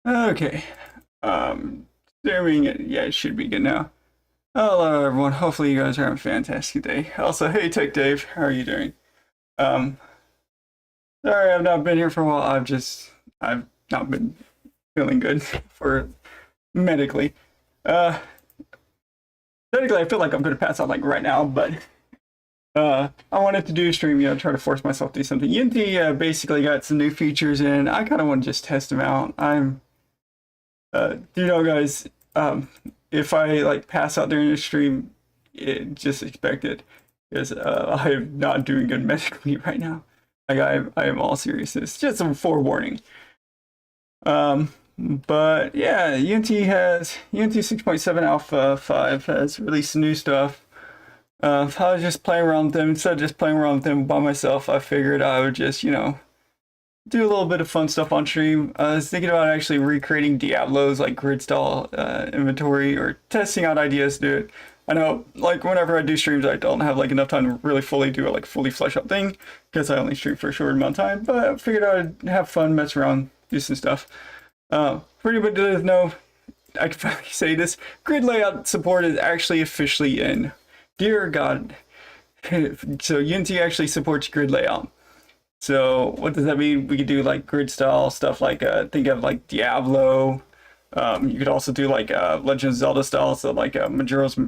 Okay. Streaming it. Yeah, it should be good now. Hello, everyone. Hopefully, you guys are having a fantastic day. Also, hey, Tech Dave, how are you doing? Um, Sorry, I've not been here for a while. I've not been feeling good for medically. Uh, Technically, I feel like I'm gonna pass out like right now, but I wanted to do a stream, try to force myself to do something. Unity basically got some new features, and I kind of want to just test them out. Guys, if I like pass out during the stream, just expect it, because I am not doing good medically right now. Like I am all seriousness. Just some forewarning. But yeah, Unity 6.7 Alpha 5 has released some new stuff. I was just playing around with them. Instead of just playing around with them by myself, I figured I would just, do a little bit of fun stuff on stream. I was thinking about actually recreating Diablo's like grid style inventory, or testing out ideas to do it. I know, like, whenever I do streams, I don't have like enough time to really fully do a like fully flesh out thing, because I only stream for a short amount of time. But I figured I'd have fun, mess around, do some stuff. For anybody that doesn't know, I can finally say this: grid layout support is actually officially in. Dear God. So Unity actually supports grid layout. So what does that mean? We could do like grid style stuff, like think of like Diablo. You could also do like Legend of Zelda style, so like Majora's,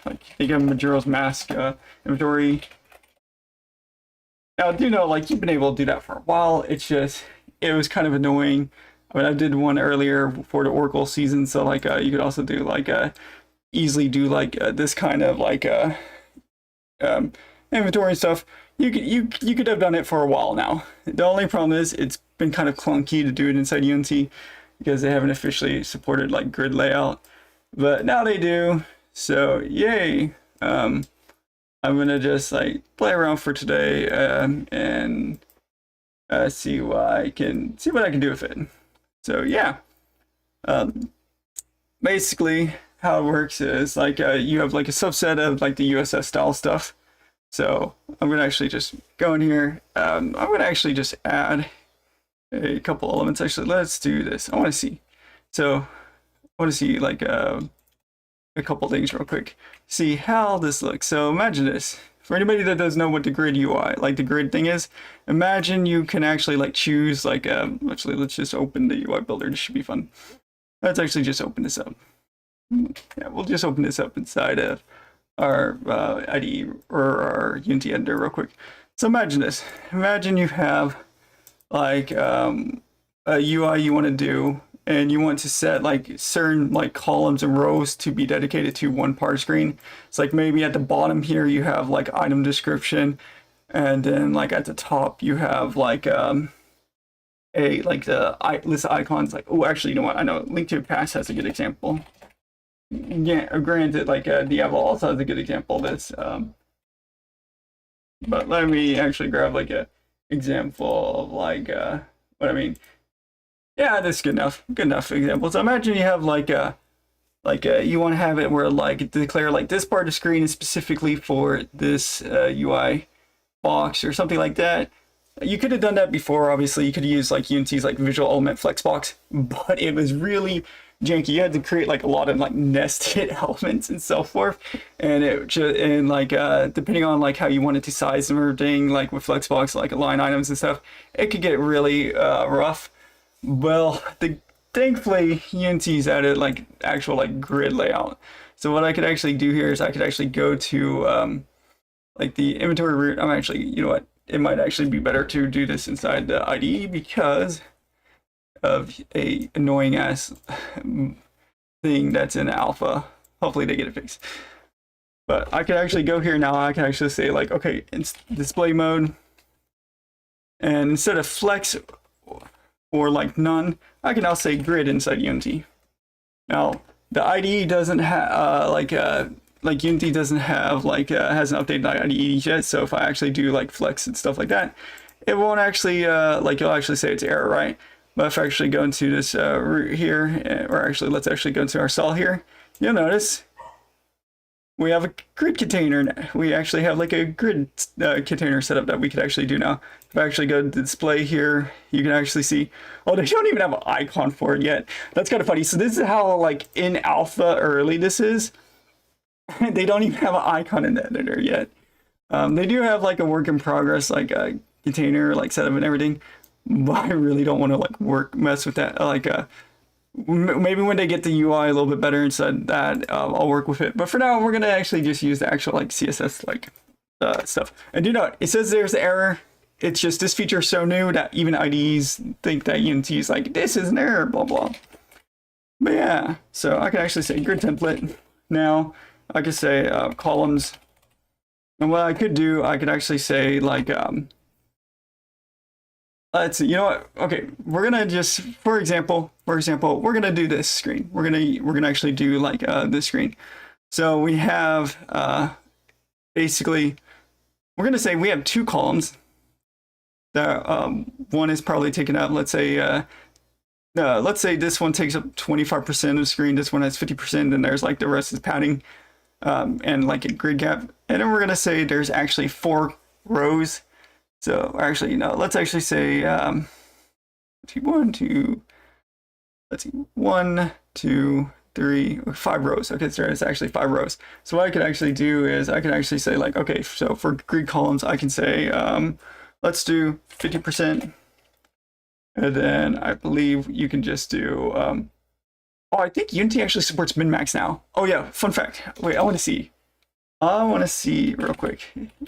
like think of Majora's Mask inventory. Now, I do know like you've been able to do that for a while. It was kind of annoying. I mean, I did one earlier for the Oracle season, so like you could also do like easily do like this kind of like um, inventory and stuff. You could have done it for a while now. The only problem is it's been kind of clunky to do it inside Unity, because they haven't officially supported like grid layout, but now they do. So yay! I'm gonna just like play around for today, and see what I can do with it. So yeah, um, basically how it works is like you have like a subset of like the USS style stuff. So I'm gonna actually just go in here. I'm gonna actually just add a couple elements. Actually, let's do this. I want to see. So I want to see like a couple things real quick. See how this looks. So imagine this. For anybody that doesn't know what the grid UI, like the grid thing is, imagine you can actually like choose like actually let's just open the UI builder. This should be fun. Let's actually just open this up. Yeah, we'll just open this up inside of our IDE or our Unity editor real quick. So imagine this. Imagine you have like a UI you want to do, and you want to set like certain like columns and rows to be dedicated to one part screen. It's like maybe at the bottom here you have like item description, and then like at the top you have like a like the list of icons. Like, oh, actually, you know what? I know Link to the Past has a good example. Yeah, granted, like Diablo also has a good example of this. But let me actually grab like a example of like what I mean. Yeah, that's good enough. Good enough example. So imagine you have like you want to have it where like declare like this part of the screen is specifically for this UI box or something like that. You could have done that before. Obviously, you could use like Unity's like visual element flexbox, but it was really janky. You had to create like a lot of like nested elements and so forth, and it just and like depending on like how you wanted to size them or everything, like with flexbox, like line items and stuff, it could get really rough. Well, thankfully Unity's added like actual like grid layout. So what I could actually do here is I could actually go to like the inventory root. I'm actually, you know what? It might actually be better to do this inside the IDE because of a annoying ass thing that's in alpha. Hopefully they get it fixed. But I could actually go here now. I can actually say like, okay, it's display mode, and instead of flex or like none, I can now say grid inside Unity. Now the IDE doesn't have like Unity doesn't have like hasn't updated the IDE yet. So if I actually do like flex and stuff like that, it won't actually like you'll actually say it's error, right? But if I actually go into this root here, or actually let's actually go into our cell here, you'll notice we have a grid container. We actually have like a grid container setup that we could actually do now. If I actually go to display here, you can actually see, oh, they don't even have an icon for it yet. That's kind of funny. So this is how like in alpha early this is. They don't even have an icon in the editor yet. They do have like a work in progress, like a container, like setup and everything. But I really don't want to like mess with that. Maybe when they get the UI a little bit better inside that, I'll work with it. But for now, we're gonna actually just use the actual like CSS like stuff. And do note, it says there's an error. It's just this feature is so new that even IDEs think that Unity is like, this is an error, blah blah. But yeah, so I can actually say grid template. Now I could say columns. And what I could do, I could actually say like let's see, you know what? Okay, we're gonna just, for example, we're gonna do this screen. We're gonna actually do like this screen. So we have basically, we're gonna say we have two columns. That one is probably taken up. Let's say this one takes up 25% of the screen. This one has 50%, and there's like the rest is padding and like a grid gap. And then we're gonna say there's actually 4 rows. So actually, no, let's actually say 1, 2, let's see, 1, 2, 3, 5 rows. Okay, so it's actually 5 rows. So what I could actually do is I can actually say like, okay, so for grid columns, I can say, let's do 50%. And then I believe you can just do, oh, I think Unity actually supports min-max now. Oh yeah, fun fact. Wait, I want to see real quick.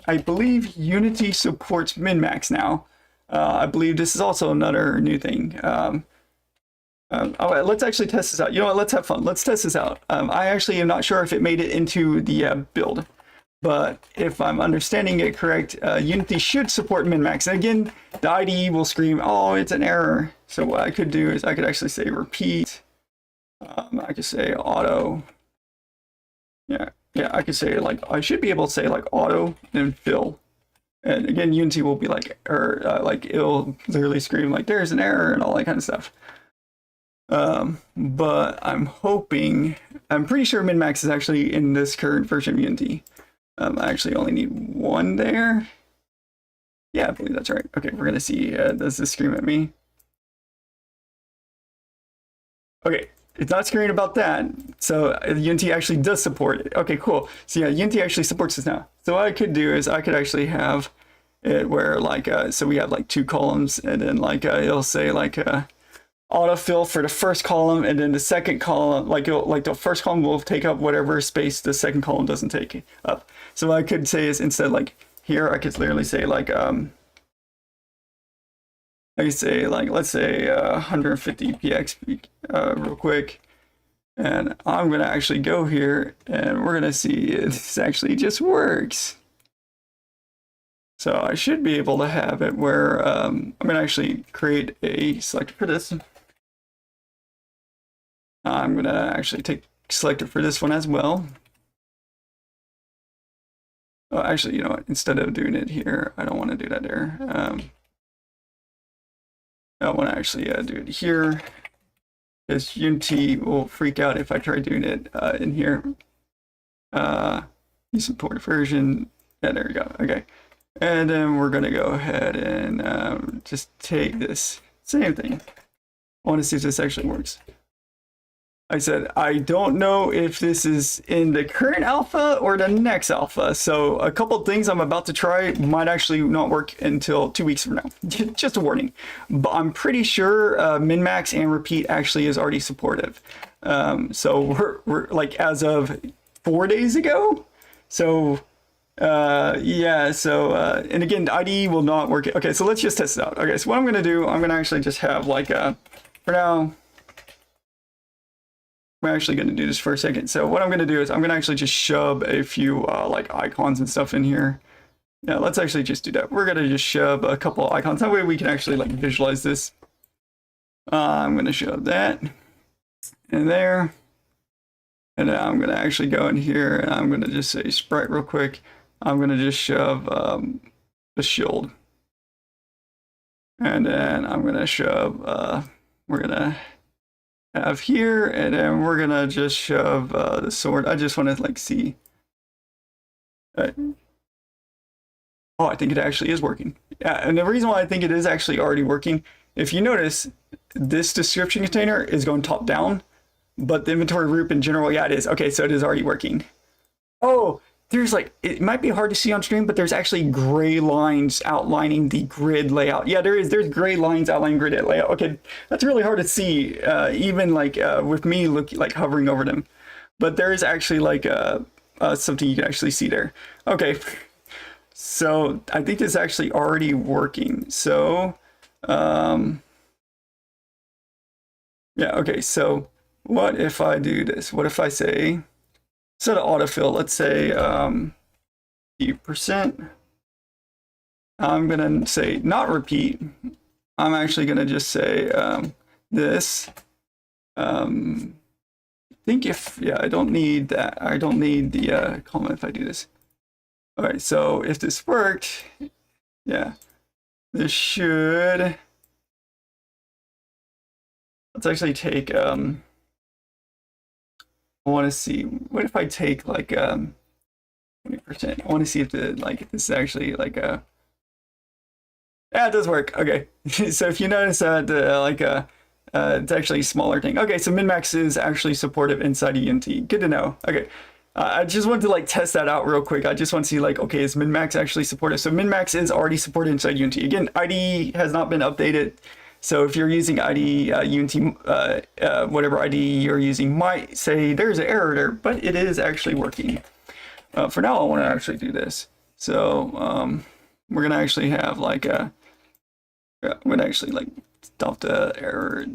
I believe Unity supports min-max now. I believe this is also another new thing. Let's actually test this out. You know what? Let's have fun. Let's test this out. I actually am not sure if it made it into the build, but if I'm understanding it correct, Unity should support min-max. And again, the IDE will scream, "Oh, it's an error." So what I could do is I could actually say repeat. I could say auto. Yeah, I could say like, I should be able to say like auto and fill. And again, Unity will be like, or like it'll literally scream like there's an error and all that kind of stuff. But I'm pretty sure min-max is actually in this current version of Unity. I actually only need 1 there. Yeah, I believe that's right. Okay, we're gonna see, does this scream at me? Okay. It's not screaming about that. So Unity actually does support it. Okay, cool. So yeah, Unity actually supports this now. So what I could do is I could actually have it where like, so we have like 2 columns, and then like it'll say like autofill for the first column, and then the second column, like the first column will take up whatever space the second column doesn't take up. So what I could say is instead like here, I could literally say like, I could say like, let's say 150 px real quick, and I'm gonna actually go here and we're gonna see if this actually just works. So I should be able to have it where I'm gonna actually create a selector for this. I'm gonna actually take selector for this one as well. Oh, actually, you know what? Instead of doing it here, I don't want to do that there. I want to actually do it here, because Unity will freak out if I try doing it in here. You support version. Yeah, there we go. Okay. And then we're going to go ahead and just take this same thing. I want to see if this actually works. I said, I don't know if this is in the current alpha or the next alpha. So a couple of things I'm about to try might actually not work until 2 weeks from now. Just a warning. But I'm pretty sure min-max and repeat actually is already supportive. So we're like as of 4 days ago. So yeah, so and again, the IDE will not work. Okay, so let's just test it out. Okay, so what I'm gonna do, I'm gonna actually just have like for now, I'm actually going to do this for a second. So what I'm going to do is I'm going to actually just shove a few like icons and stuff in here. Yeah, let's actually just do that. We're going to just shove a couple of icons. That way we can actually like visualize this. I'm going to shove that in there. And then I'm going to actually go in here and I'm going to just say sprite real quick. I'm going to just shove the shield. And then I'm going to shove, we're going to have here, and then we're gonna just shove the sword. I just want to like see Uh, oh, I think it actually is working. Yeah, and the reason why I think it is actually already working, if you notice, this description container is going top down, but the inventory group in general, yeah, it is. Okay, so it is already working. Oh, there's like, it might be hard to see on stream, but there's actually gray lines outlining the grid layout. Yeah, there's gray lines outlining grid layout. Okay, that's really hard to see, even like with me like hovering over them. But there is actually like something you can actually see there. Okay, so I think it's actually already working. So, yeah, okay, so what if I do this? What if I say, instead of autofill, let's say 50%. I'm gonna say not repeat. I'm actually gonna just say this. I think if, yeah, I don't need that. I don't need the comment if I do this. All right, so if this worked, yeah, this should, let's actually take, I want to see, what if I take like 20%? I want to see if the, like, if this is actually like a, yeah, it does work. Okay, so if you notice that it's actually a smaller thing. Okay, so min-max is actually supportive inside Unity. Good to know. Okay, I just want to like test that out real quick. I just want to see like, okay, is min-max actually supportive? So min-max is already supported inside Unity. Again, IDE has not been updated. So if you're using IDE, Unity, whatever IDE you're using might say there's an error there, but it is actually working. For now, I want to actually do this. So we're gonna actually have like a, I'm gonna actually like stop the error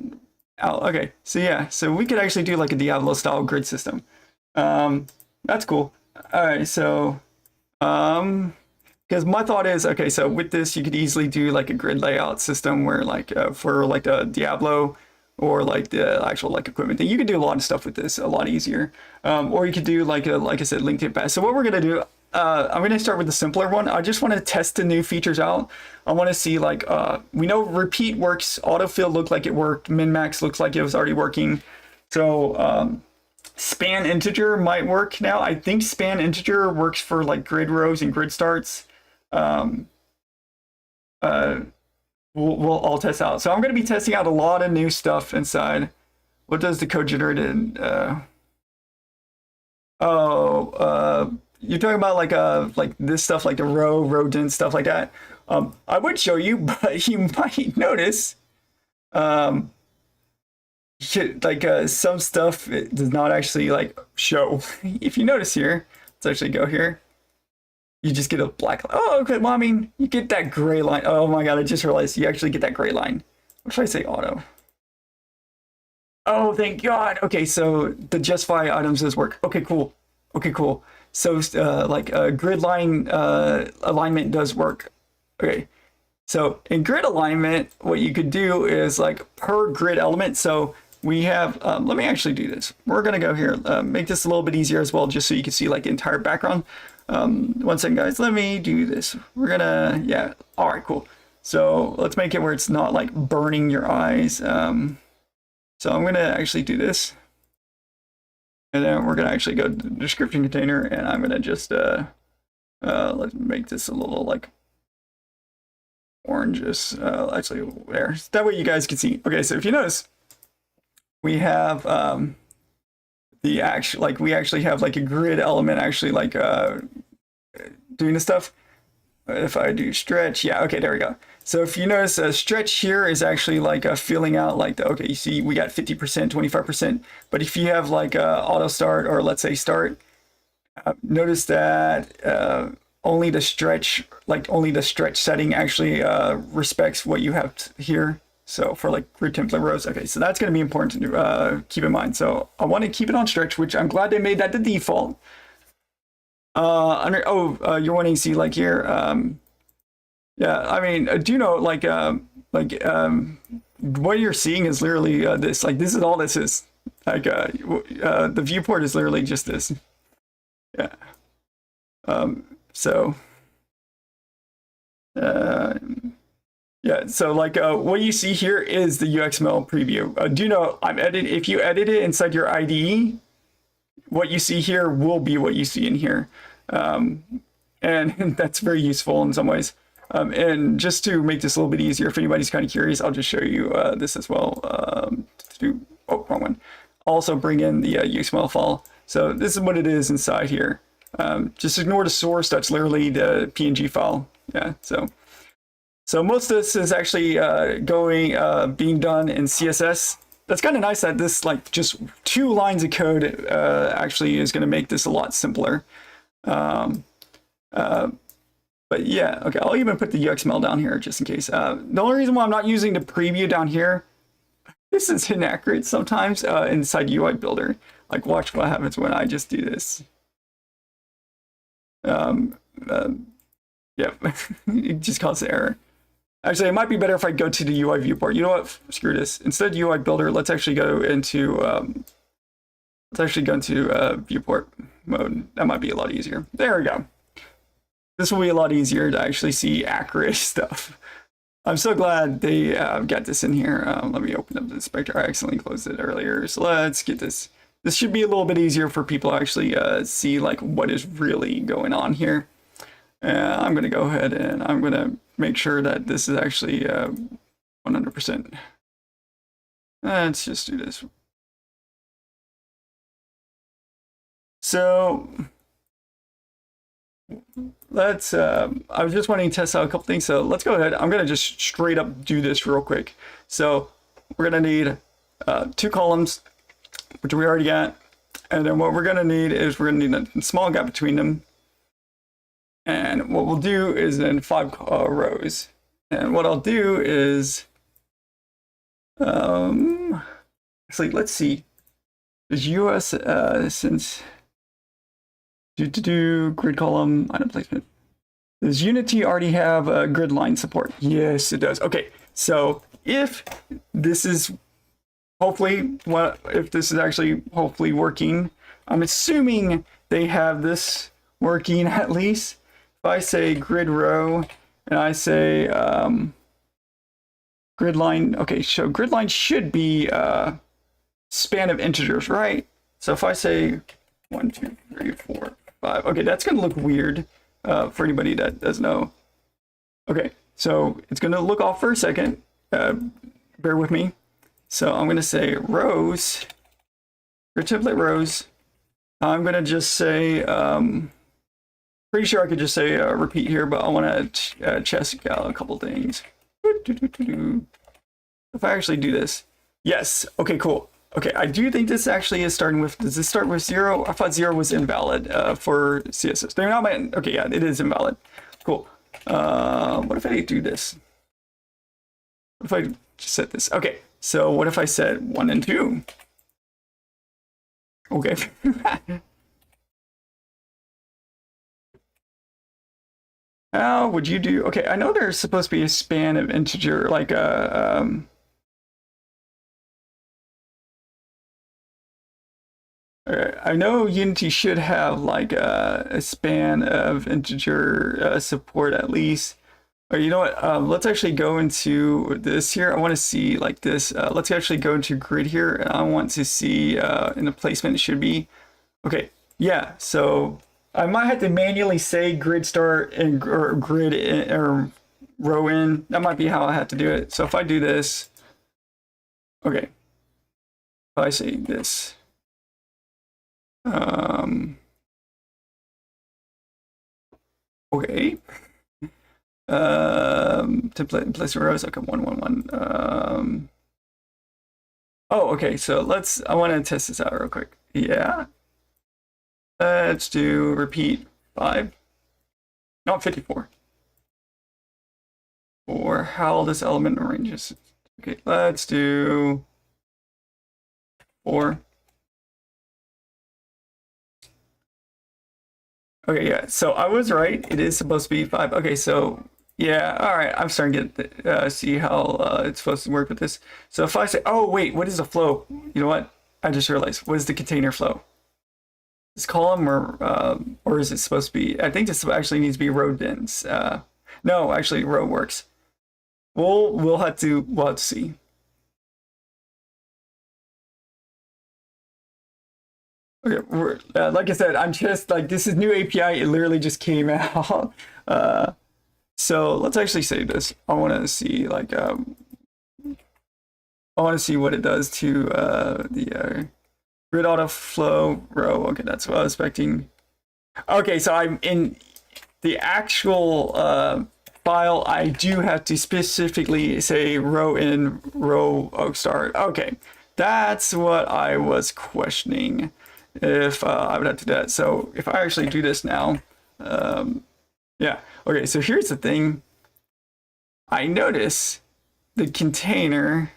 out. Okay, so yeah, so we could actually do like a Diablo style grid system. That's cool. All right, so because my thought is, okay, so with this you could easily do like a grid layout system where like for like the Diablo or like the actual like equipment thing, you could do a lot of stuff with this a lot easier. Or you could do like I said, link it back. So what we're gonna do, I'm going to start with the simpler one. I just want to test the new features out. I want to see like, we know repeat works, autofill looked like it worked, min-max looks like it was already working. So span integer might work now. I think span integer works for like grid rows and grid starts. We'll all test out. So I'm going to be testing out a lot of new stuff inside. What does the code generated? You're talking about like this stuff, like the rodent stuff like that. I would show you, but you might notice some stuff it does not actually like show. If you notice here, let's actually go here. You just get a black line. Oh, okay. Well, I mean, you get that gray line. Oh my God, I just realized you actually get that gray line. What should I say? Auto. Oh, thank God. Okay, so the justify items does work. Okay, cool. Okay, cool. So grid line alignment does work. Okay, so in grid alignment, what you could do is like per grid element. So we have, let me actually do this. We're gonna go here, make this a little bit easier as well, just so you can see like the entire background. 1 second, guys, let me do this. We're gonna, yeah, all right, cool. So let's make it where it's not like burning your eyes. So I'm gonna actually do this. And then we're gonna actually go to the description container, and I'm gonna just let's make this a little like oranges. Actually, there. That way you guys can see. Okay, so if you notice, we have the actual we actually have like a grid element actually like doing this stuff. If I do stretch, yeah, okay, there we go. So if you notice, a stretch here is actually like filling out like the, okay, you see we got 50%, 25%. But if you have like auto start, or let's say start, notice that only the stretch setting actually respects what you have here. So for like grid template rows, okay, so that's going to be important to keep in mind. So I want to keep it on stretch, which I'm glad they made that the default. You're wanting to see like here, yeah, I mean, do you know what you're seeing is literally this, like this is all this is, like the viewport is literally just this, yeah. So yeah, so like what you see here is the UXML preview. Do you know if you edit it inside your IDE, what you see here will be what you see in here. and that's very useful in some ways. And just to make this a little bit easier, if anybody's kind of curious, I'll just show you this as well. Oh, wrong one. Also bring in the XML file. So this is what it is inside here. Just ignore the source. That's literally the PNG file. Yeah. So most of this is actually being done in CSS. That's kind of nice that this, like, just 2 lines of code actually is going to make this a lot simpler. But yeah, okay, I'll even put the UXML down here just in case. The only reason why I'm not using the preview down here, this is inaccurate sometimes inside UI Builder. Like, watch what happens when I just do this. Yep, it just causes error. Actually, it might be better if I go to the UI viewport. You know what? Screw this. Instead of UI Builder, let's actually go into viewport mode. That might be a lot easier. There we go. This will be a lot easier to actually see accurate stuff. I'm so glad they got this in here. Let me open up the inspector. I accidentally closed it earlier. So let's get this. This should be a little bit easier for people to actually see like what is really going on here. I'm going to go ahead and I'm going to make sure that this is actually 100%. Let's just do this. So let's, I was just wanting to test out a couple things. So let's go ahead. I'm going to just straight up do this real quick. So we're going to need 2 columns, which we already got. And then what we're going to need is we're going to need a small gap between them. And what we'll do is then 5 rows. And what I'll do is, actually, let's see. Does US, since grid column item placement. Does Unity already have grid line support? Yes, it does. Okay, so if this is hopefully if this is actually hopefully working, I'm assuming they have this working at least. If I say grid row and I say grid line, okay, so grid line should be span of integers, right? So if I say 1, 2, 3, 4, 5, okay, that's going to look weird for anybody that doesn't know. Okay, so it's going to look off for a second. Bear with me. So I'm going to say rows, for template rows. I'm going to just say, pretty sure I could just say repeat here, but I want to check out a couple things. If I actually do this, yes, okay, cool. Okay, I do think this actually is starting with, does this start with 0? I thought 0 was invalid for CSS. They're not, okay, yeah, it is invalid. Cool. What if I do this? What if I just set this? Okay, so what if I said 1 and 2? Okay. How would you do? Okay, I know there's supposed to be a span of integer, like I know Unity should have like a span of integer support at least. Or you know what? Let's actually go into this here. I want to see like this. Let's actually go into grid here, and I want to see in the placement it should be. Okay, yeah. So I might have to manually say grid start and or grid in, or row in. That might be how I have to do it. So if I do this, okay. If I say this. Okay. Template placement rows. Okay, 1, 1, 1. Oh, okay. So I want to test this out real quick. Yeah. Let's do repeat 5. Not 54. Or how this element arranges. Okay, let's do 4. Okay, yeah, so I was right. It is supposed to be 5. Okay, so yeah, all right. I'm starting to get see how it's supposed to work with this. So if I say, oh wait, what is a flow? You know what? I just realized. What is the container flow? This column or is it supposed to be? I think this actually needs to be row bins. No, actually, row works. We'll have to see. Okay, like I said, I'm just like, this is new API. It literally just came out. So let's actually save this. I want to see like I want to see what it does to the grid auto flow row. Okay, that's what I was expecting. Okay, so I'm in the actual file. I do have to specifically say row in, row start. Okay, that's what I was questioning. If I would have to do that. So if I actually do this now, yeah. Okay, so here's the thing. I notice the container.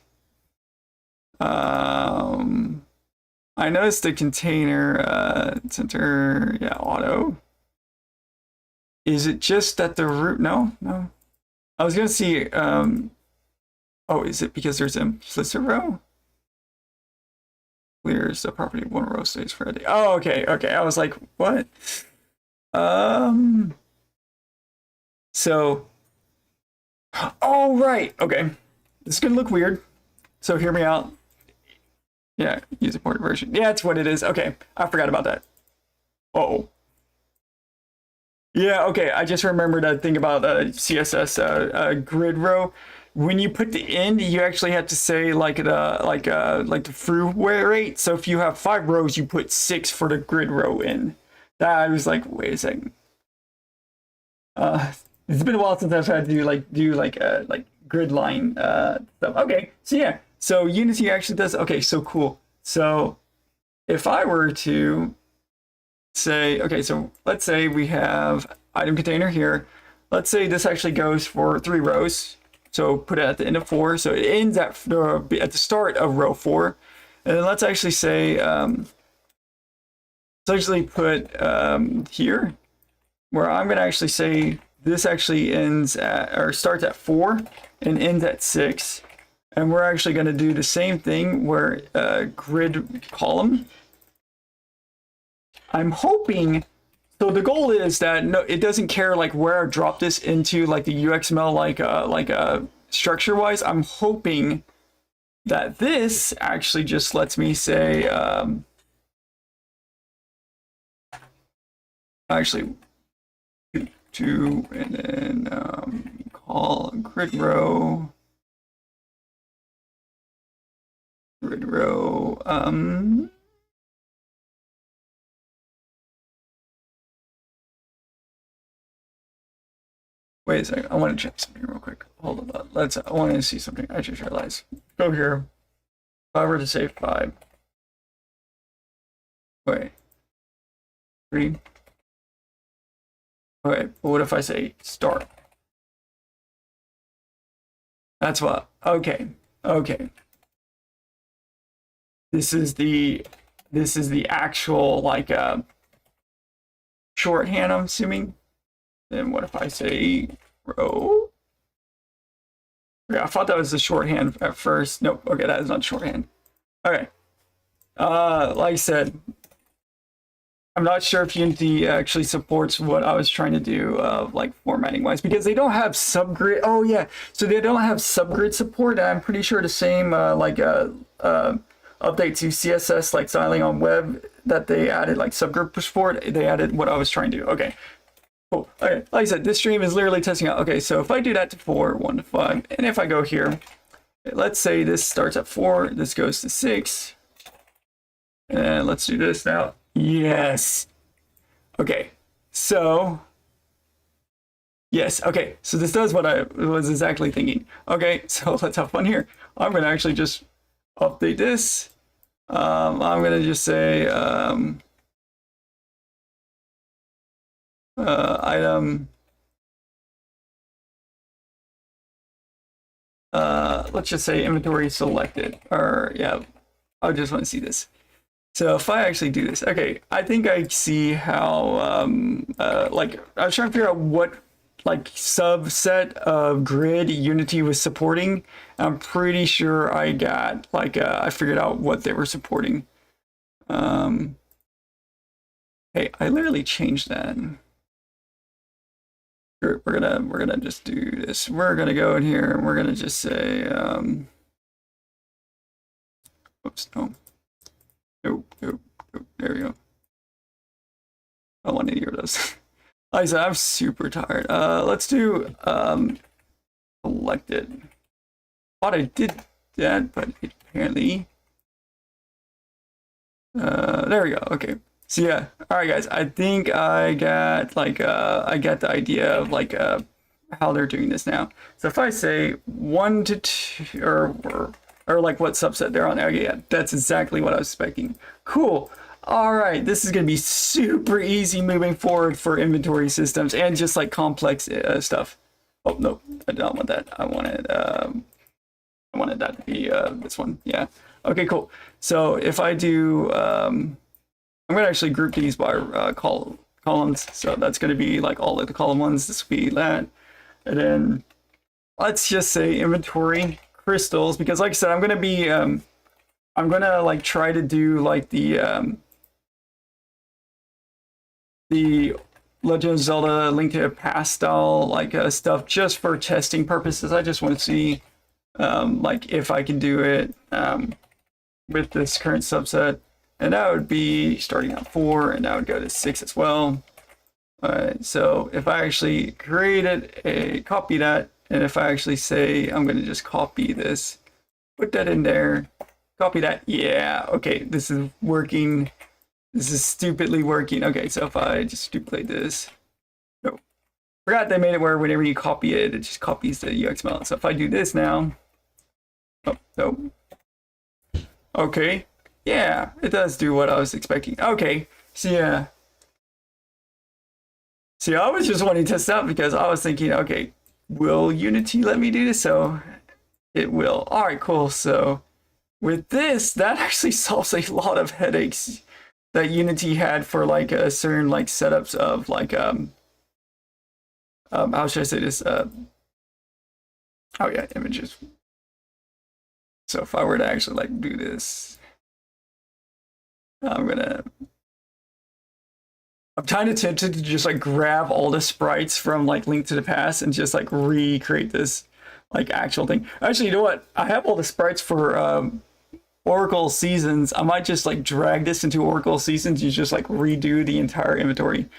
I noticed the container center, yeah, auto. Is it just that the root? No. I was gonna see. Oh, is it because there's implicit row? Clears the property one row stays for a day. Oh, okay. I was like, what? So, oh right. Okay, this is gonna look weird. So hear me out. Yeah, use a ported version. Yeah, it's what it is. Okay, I forgot about that. Oh. Yeah, okay. I just remembered a thing about CSS grid row. When you put the end, you actually have to say like the through rate. So if you have 5 rows, you put 6 for the grid row in. That I was like, wait a second. It's been a while since I've had to do like grid line stuff. Okay, so yeah, so Unity actually does. Okay, so cool. So if I were to say, okay, so let's say we have item container here. Let's say this actually goes for 3 rows. So put it at the end of 4. So it ends at the start of row 4. And then let's actually say, let's actually put here, where I'm going to actually say this actually ends at, or starts at 4 and ends at 6. And we're actually going to do the same thing where grid column. I'm hoping, so the goal is that no, it doesn't care like where I drop this into like the UXML like structure wise. I'm hoping that this actually just lets me say actually 2 and then call grid row wait a second, I want to check something real quick. Hold on. I want to see something. I just realized. Go here. If I were to say 5. Wait. 3. Wait, but what if I say start? That's what. Okay. This is the actual like shorthand, I'm assuming. Then what if I say row? Yeah, I thought that was the shorthand at first. Nope. Okay, that is not shorthand. Okay. Like I said, I'm not sure if Unity actually supports what I was trying to do, like formatting wise, because they don't have subgrid. Oh yeah, so they don't have subgrid support. And I'm pretty sure the same update to CSS like styling on web that they added like subgrid support. They added what I was trying to do. Okay. Cool. Okay, like I said, this stream is literally testing out. Okay, so if I do that to 4, 1 to 5, and if I go here, let's say this starts at 4, this goes to 6, and let's do this now. Yes. Okay, so yes. Okay, so this does what I was exactly thinking. Okay, so let's have fun here. I'm gonna actually just update this. I'm gonna just say item let's just say inventory selected, or yeah, I just want to see this. So if I actually do this, okay, I think I see how like I was trying to figure out what like subset of grid Unity was supporting. I'm pretty sure I got like I figured out what they were supporting. Hey, I literally changed that. We're gonna just do this. We're gonna go in here and we're gonna just say oops, no. Nope. There we go. I want to hear those. Like I said, I'm super tired. Let's do selected. Thought I did that, but apparently. There we go. Okay. So yeah. All right, guys. I think I got like I got the idea of like how they're doing this now. So if I say 1 to 2 or like what subset they're on. Okay, yeah, that's exactly what I was expecting. Cool. All right, this is going to be super easy moving forward for inventory systems and just like complex stuff. Oh, no, I don't want that. I wanted that to be this one. Yeah. Okay, cool. So if I do, I'm going to actually group these by columns. So that's going to be like all of the column ones. This will be that. And then let's just say inventory crystals, because like I said, I'm going to be, I'm going to like try to do like the Legend of Zelda Link to the Past style like stuff just for testing purposes. I just want to see like if I can do it with this current subset, and that would be starting at 4 and that would go to 6 as well. Alright, so if I actually created copy that, and if I actually say I'm going to just copy this, put that in there, copy that, yeah, okay, this is working. This is stupidly working. Okay, so if I just duplicate this, no, forgot they made it where whenever you copy it, it just copies the UXML. So if I do this now, oh, no. Okay, yeah, it does do what I was expecting. Okay, so yeah. See, I was just wanting to test out because I was thinking, okay, will Unity let me do this? So it will. All right, cool. So with this, that actually solves a lot of headaches that Unity had for like a certain like setups of like how should I say this? Oh yeah, images. So if I were to actually like do this, I'm kind of tempted to just like grab all the sprites from like Link to the Past and just like recreate this like actual thing. Actually, you know what? I have all the sprites for Oracle Seasons. I might just like drag this into Oracle Seasons and just like redo the entire inventory.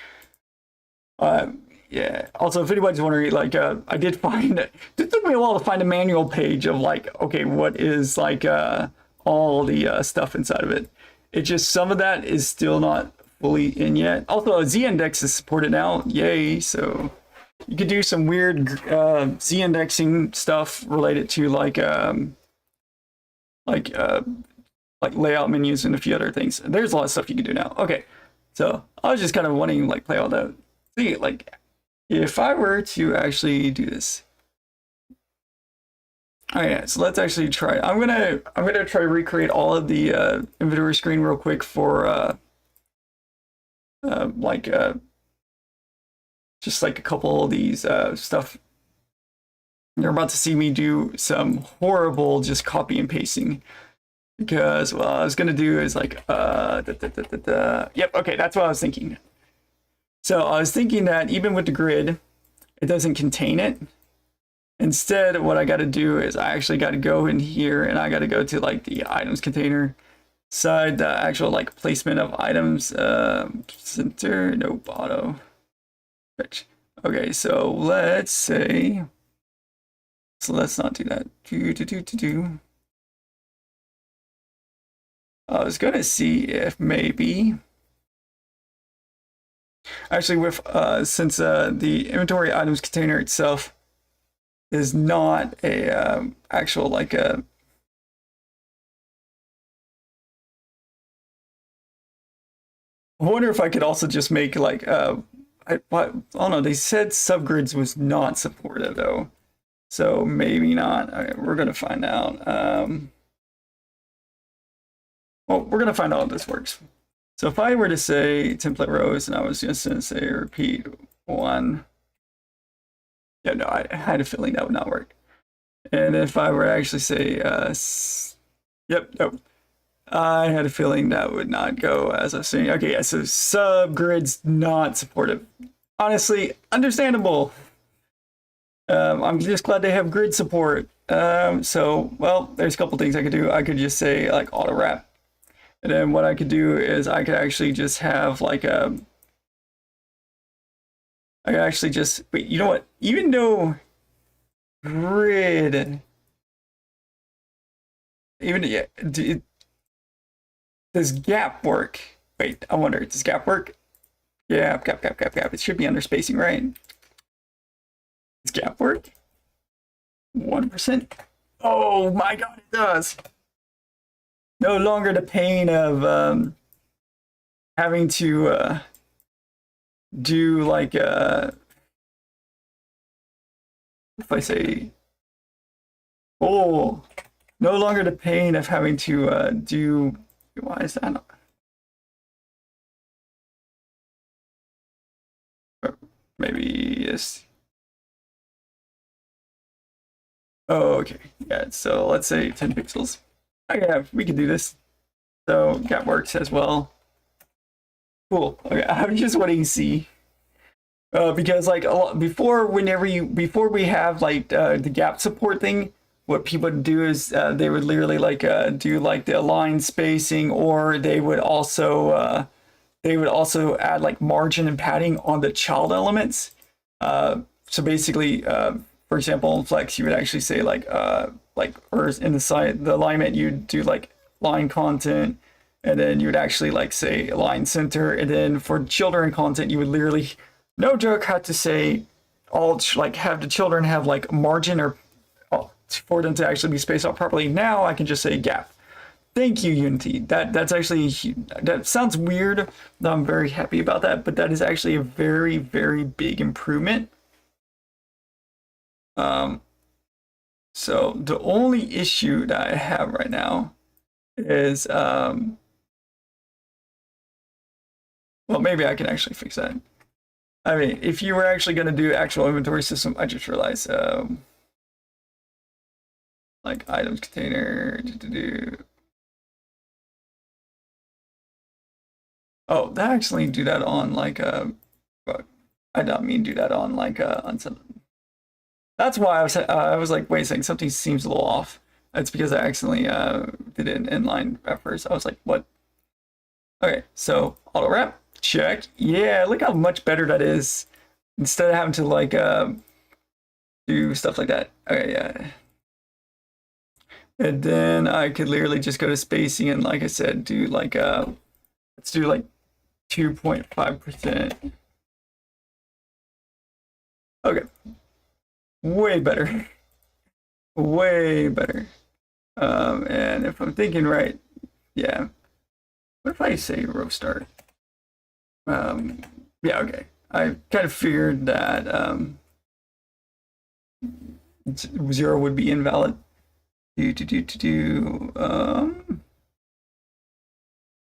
Yeah. Also, if anybody's wondering, like, I did find it took me a while to find a manual page of like, okay, what is like all the stuff inside of it. It just some of that is still not fully in yet. Also, Z-index is supported now. Yay! So you could do some weird Z-indexing stuff related to like layout menus and a few other things. There's a lot of stuff you can do now. Okay, so I was just kind of wanting to like play all that. See, like if I were to actually do this. All right, so let's actually try. I'm gonna try to recreate all of the inventory screen real quick for just like a couple of these stuff. You're about to see me do some horrible just copy and pasting, because what I was gonna do is like yep, okay, that's what I was thinking. So I was thinking that even with the grid, it doesn't contain it. Instead, what I got to do is I actually got to go in here and I got to go to like the items container side, the actual like placement of items, center, nope, auto. Okay, so let's say, so let's not do that. I was gonna see if maybe, actually with, since the inventory items container itself is not a actual like a, I wonder if I could also just make like I don't know, they said subgrids was not supported though, so maybe not. Okay, we're gonna find out. Well, we're gonna find out if this works. So if I were to say template rows and I was just gonna say repeat 1, yeah, no, I had a feeling that would not work. And if I were to actually say yep, nope, I had a feeling that would not go as I was saying. Okay, yeah, so subgrids not supportive. Honestly, understandable. I'm just glad they have grid support. So, well, there's a couple things I could do. I could just say like auto wrap. And then what I could do is I could actually just have like a, I could actually just, wait, you know what? Even though grid, even, yeah, does gap work? Wait, I wonder, does gap work? Yeah, gap. It should be under spacing, right? Does gap work? 1%? Oh my god, it does! No longer the pain of having to do like if I say, oh, no longer the pain of having to do, why is that not? Maybe yes. Oh, okay. Yeah, so let's say 10 pixels. Oh yeah, we can do this. So that works as well. Cool. Okay, I'm just waiting to see. Because like a lot, before we have like the gap support thing, what people would do is they would literally like do like the align spacing, or they would also add like margin and padding on the child elements. So basically, for example, in Flex, you would actually say like or in the alignment, you'd do like line content, and then you would actually like say line center, and then for children content, you would literally, no joke, have to say all like have the children have like margin or for them to actually be spaced out properly. Now I can just say gap. Thank you, Unity. That's actually, that sounds weird. I'm very happy about that, but that is actually a very, very big improvement. So the only issue that I have right now is, well, maybe I can actually fix that. I mean, if you were actually going to do actual inventory system, I just realized, like items container, oh, that actually do that on like I don't mean do that on like on some. That's why I was like, wait a second, something seems a little off. That's because I accidentally did it in inline at first. I was like, what? Okay, so auto wrap, check. Yeah, look how much better that is. Instead of having to like do stuff like that. Okay, yeah. And then I could literally just go to spacing and, like I said, do like let's do like 2.5%. Okay. Way better. Way better. And if I'm thinking right, yeah. What if I say row start? Yeah, okay. I kind of figured that 0 would be invalid.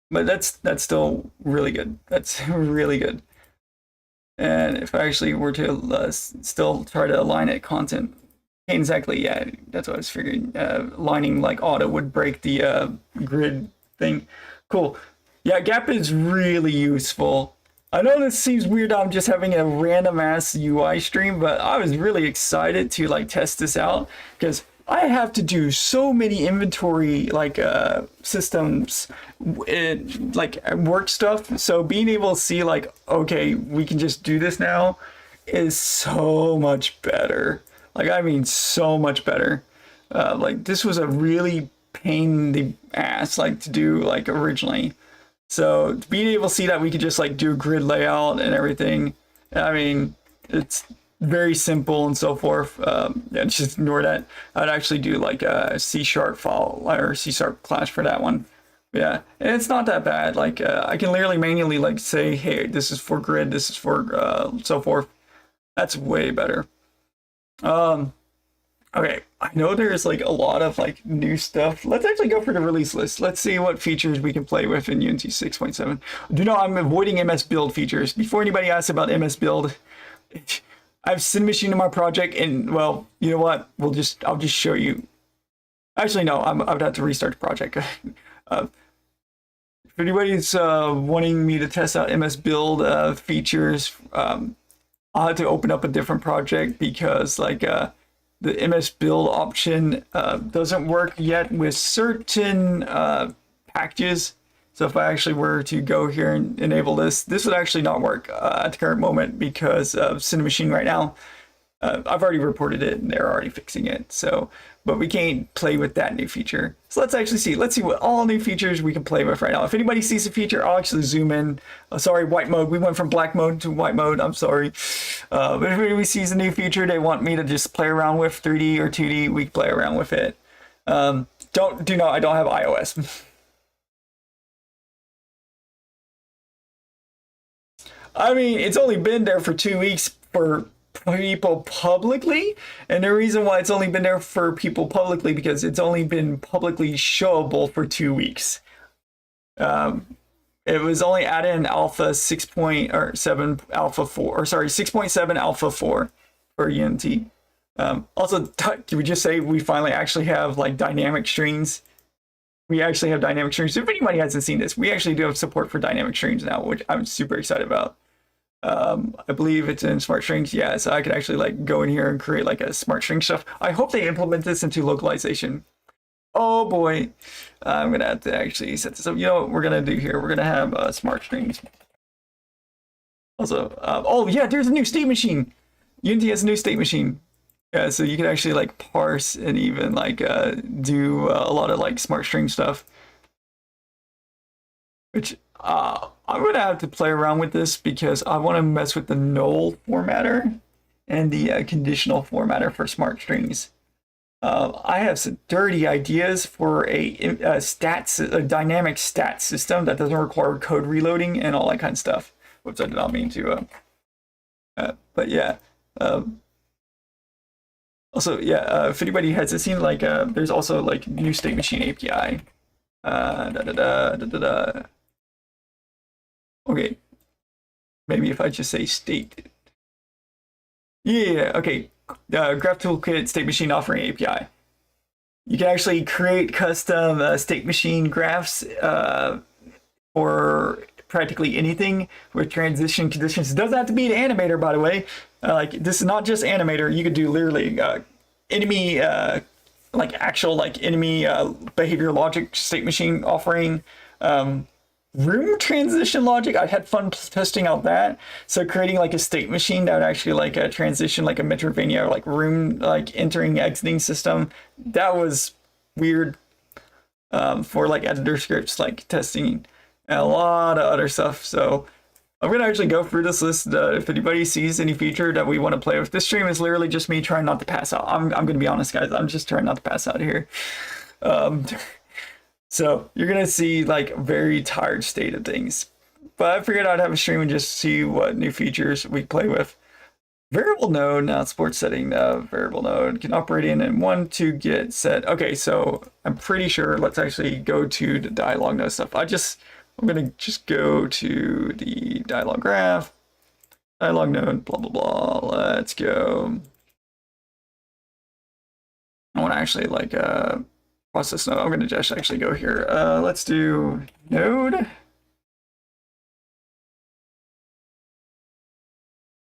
But that's still really good. That's really good. And if I actually were to still try to align it content, exactly, yeah, that's what I was figuring. Aligning like auto would break the grid thing. Cool. Yeah, gap is really useful. I know this seems weird, I'm just having a random ass UI stream, but I was really excited to like test this out because I have to do so many inventory like systems, like work stuff. So being able to see like, okay, we can just do this now is so much better. Like, I mean, so much better. Like this was a really pain in the ass like to do like originally. So being able to see that we could just like do grid layout and everything, I mean, it's very simple and so forth. Yeah, just ignore that. I'd actually do like a C# file or C# class for that one. Yeah, and it's not that bad. Like I can literally manually like say, hey, this is for grid, this is for so forth. That's way better. Okay, I know there's like a lot of like new stuff. Let's actually go for the release list. Let's see what features we can play with in Unity 6.7. Do know I'm avoiding MS Build features. Before anybody asks about MS Build, I've Cinemachine in my project, and well, you know what? I'll just show you. Actually, no, I've had to restart the project. If anybody's wanting me to test out MS Build features, I'll have to open up a different project because like the MS Build option doesn't work yet with certain packages. So if I actually were to go here and enable this, this would actually not work at the current moment because of Cinemachine right now. I've already reported it and they're already fixing it. So, but we can't play with that new feature. So let's actually see. Let's see what all new features we can play with right now. If anybody sees a feature, I'll actually zoom in. Sorry, white mode. We went from black mode to white mode. I'm sorry. But if anybody sees a new feature they want me to just play around with 3D or 2D, we can play around with it. I don't have iOS. I mean, it's only been there for 2 weeks for people publicly, and the reason why it's only been there for people publicly because it's only been publicly showable for 2 weeks. It was only added in alpha 6.7 alpha 4, or sorry, 6.7 alpha 4 for Unity. Also, can we just say we finally actually have like dynamic strings? We actually have dynamic strings. If anybody hasn't seen this, we actually do have support for dynamic strings now, which I'm super excited about. I believe it's in smart strings. Yeah, so I could actually like go in here and create like a smart string stuff. I hope they implement this into localization. Oh boy, I'm gonna have to actually set this up. You know what we're gonna do here? We're gonna have smart strings. Also, oh yeah, there's a new state machine. Unity has a new state machine. Yeah, so you can actually like parse and even like do a lot of like smart string stuff. Which I'm gonna have to play around with this because I want to mess with the null formatter and the conditional formatter for smart strings. I have some dirty ideas for a dynamic stat system that doesn't require code reloading and all that kind of stuff. Whoops, I did not mean to. But yeah. Also, yeah. If anybody hasn't seen, like, there's also like new state machine API. Okay, maybe if I just say state. Yeah, okay. Graph Toolkit state machine offering API. You can actually create custom state machine graphs for practically anything with transition conditions. It doesn't have to be an animator, by the way. Like this is not just animator. You could do literally enemy, like actual like enemy behavior logic state machine offering. Room transition logic. I had fun testing out that. So creating like a state machine that would actually like a transition, like a Metroidvania, or like room, like entering, exiting system. That was weird for like editor scripts, like testing and a lot of other stuff. So I'm gonna actually go through this list. If anybody sees any feature that we want to play with, this stream is literally just me trying not to pass out. I'm gonna be honest, guys. I'm just trying not to pass out here. So you're gonna see like a very tired state of things. But I figured I'd have a stream and just see what new features we play with. Variable node, not sports setting, variable node can operate in and one to get set. Okay, so I'm pretty sure, let's actually go to the dialog node stuff. I'm gonna just go to the dialog graph, dialog node, blah, blah, blah. Let's go. I wanna actually like, process node. I'm going to just actually go here. Let's do node.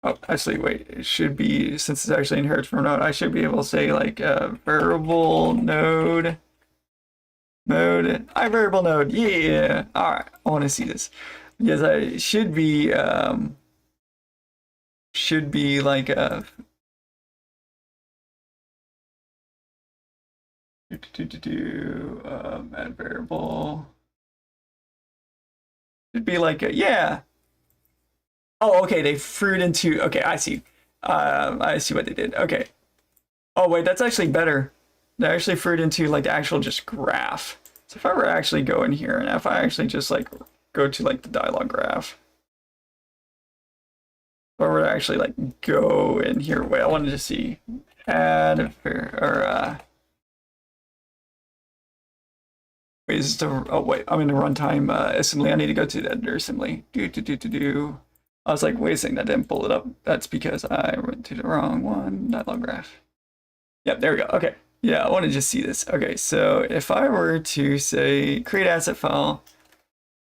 Oh, actually, wait. It should be, since it's actually inherits from node, I should be able to say like variable node. Variable node. Yeah. All right. I want to see this because I should be like a. Add variable should be like a, yeah. Oh, okay, they fruit into, okay, I see what they did. Okay, oh wait, that's actually better. They actually fruit into like the actual just graph. So if I were to actually go in here and if I actually just like go to like the dialog graph, if I were to actually like go in here, wait, I wanted to see add or wait, is this oh wait, I'm in the runtime assembly. I need to go to the editor assembly. I was like, wait a second, that didn't pull it up. That's because I went to the wrong one. Dialog graph. Yep, there we go. Okay. Yeah, I want to just see this. Okay, so if I were to say create asset file,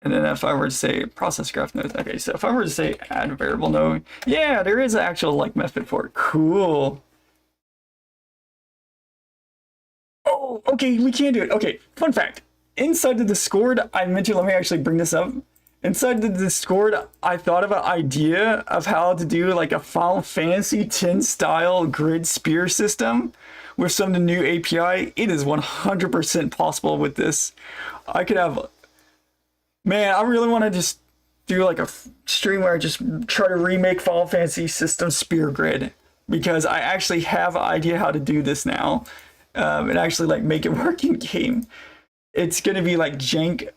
and then if I were to say process graph node. Okay, so if I were to say add variable node, yeah, there is an actual like method for it. Cool. Oh, okay, we can do it. Okay, fun fact. inside the Discord, I mentioned, let me actually bring this up. Inside the Discord, I thought of an idea of how to do like a Final Fantasy X style grid spear system with some of the new API. It is 100% possible with this. I could have, man, I really want to just do like a stream where I just try to remake Final Fantasy System Spear Grid, because I actually have an idea how to do this now, and actually like make it work in game. It's gonna be like jank,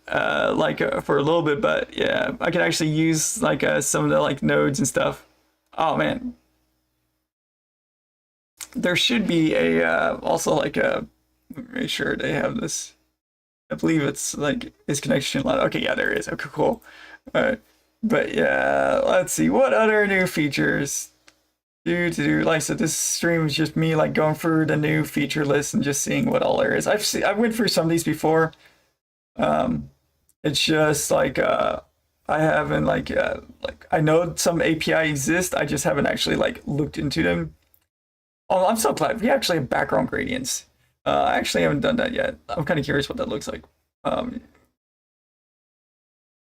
for a little bit, but yeah, I can actually use like some of the like nodes and stuff. Oh man, there should be a also like a, make sure they have this. I believe it's like is connection. Okay, yeah, there is. Okay, cool. All right, but yeah, let's see what other new features. Like I said, this stream is just me like going through the new feature list and just seeing what all there is. I went through some of these before. It's just like I haven't like I know some API exist. I just haven't actually like looked into them. Oh, I'm so glad we actually have background gradients. I actually haven't done that yet. I'm kind of curious what that looks like.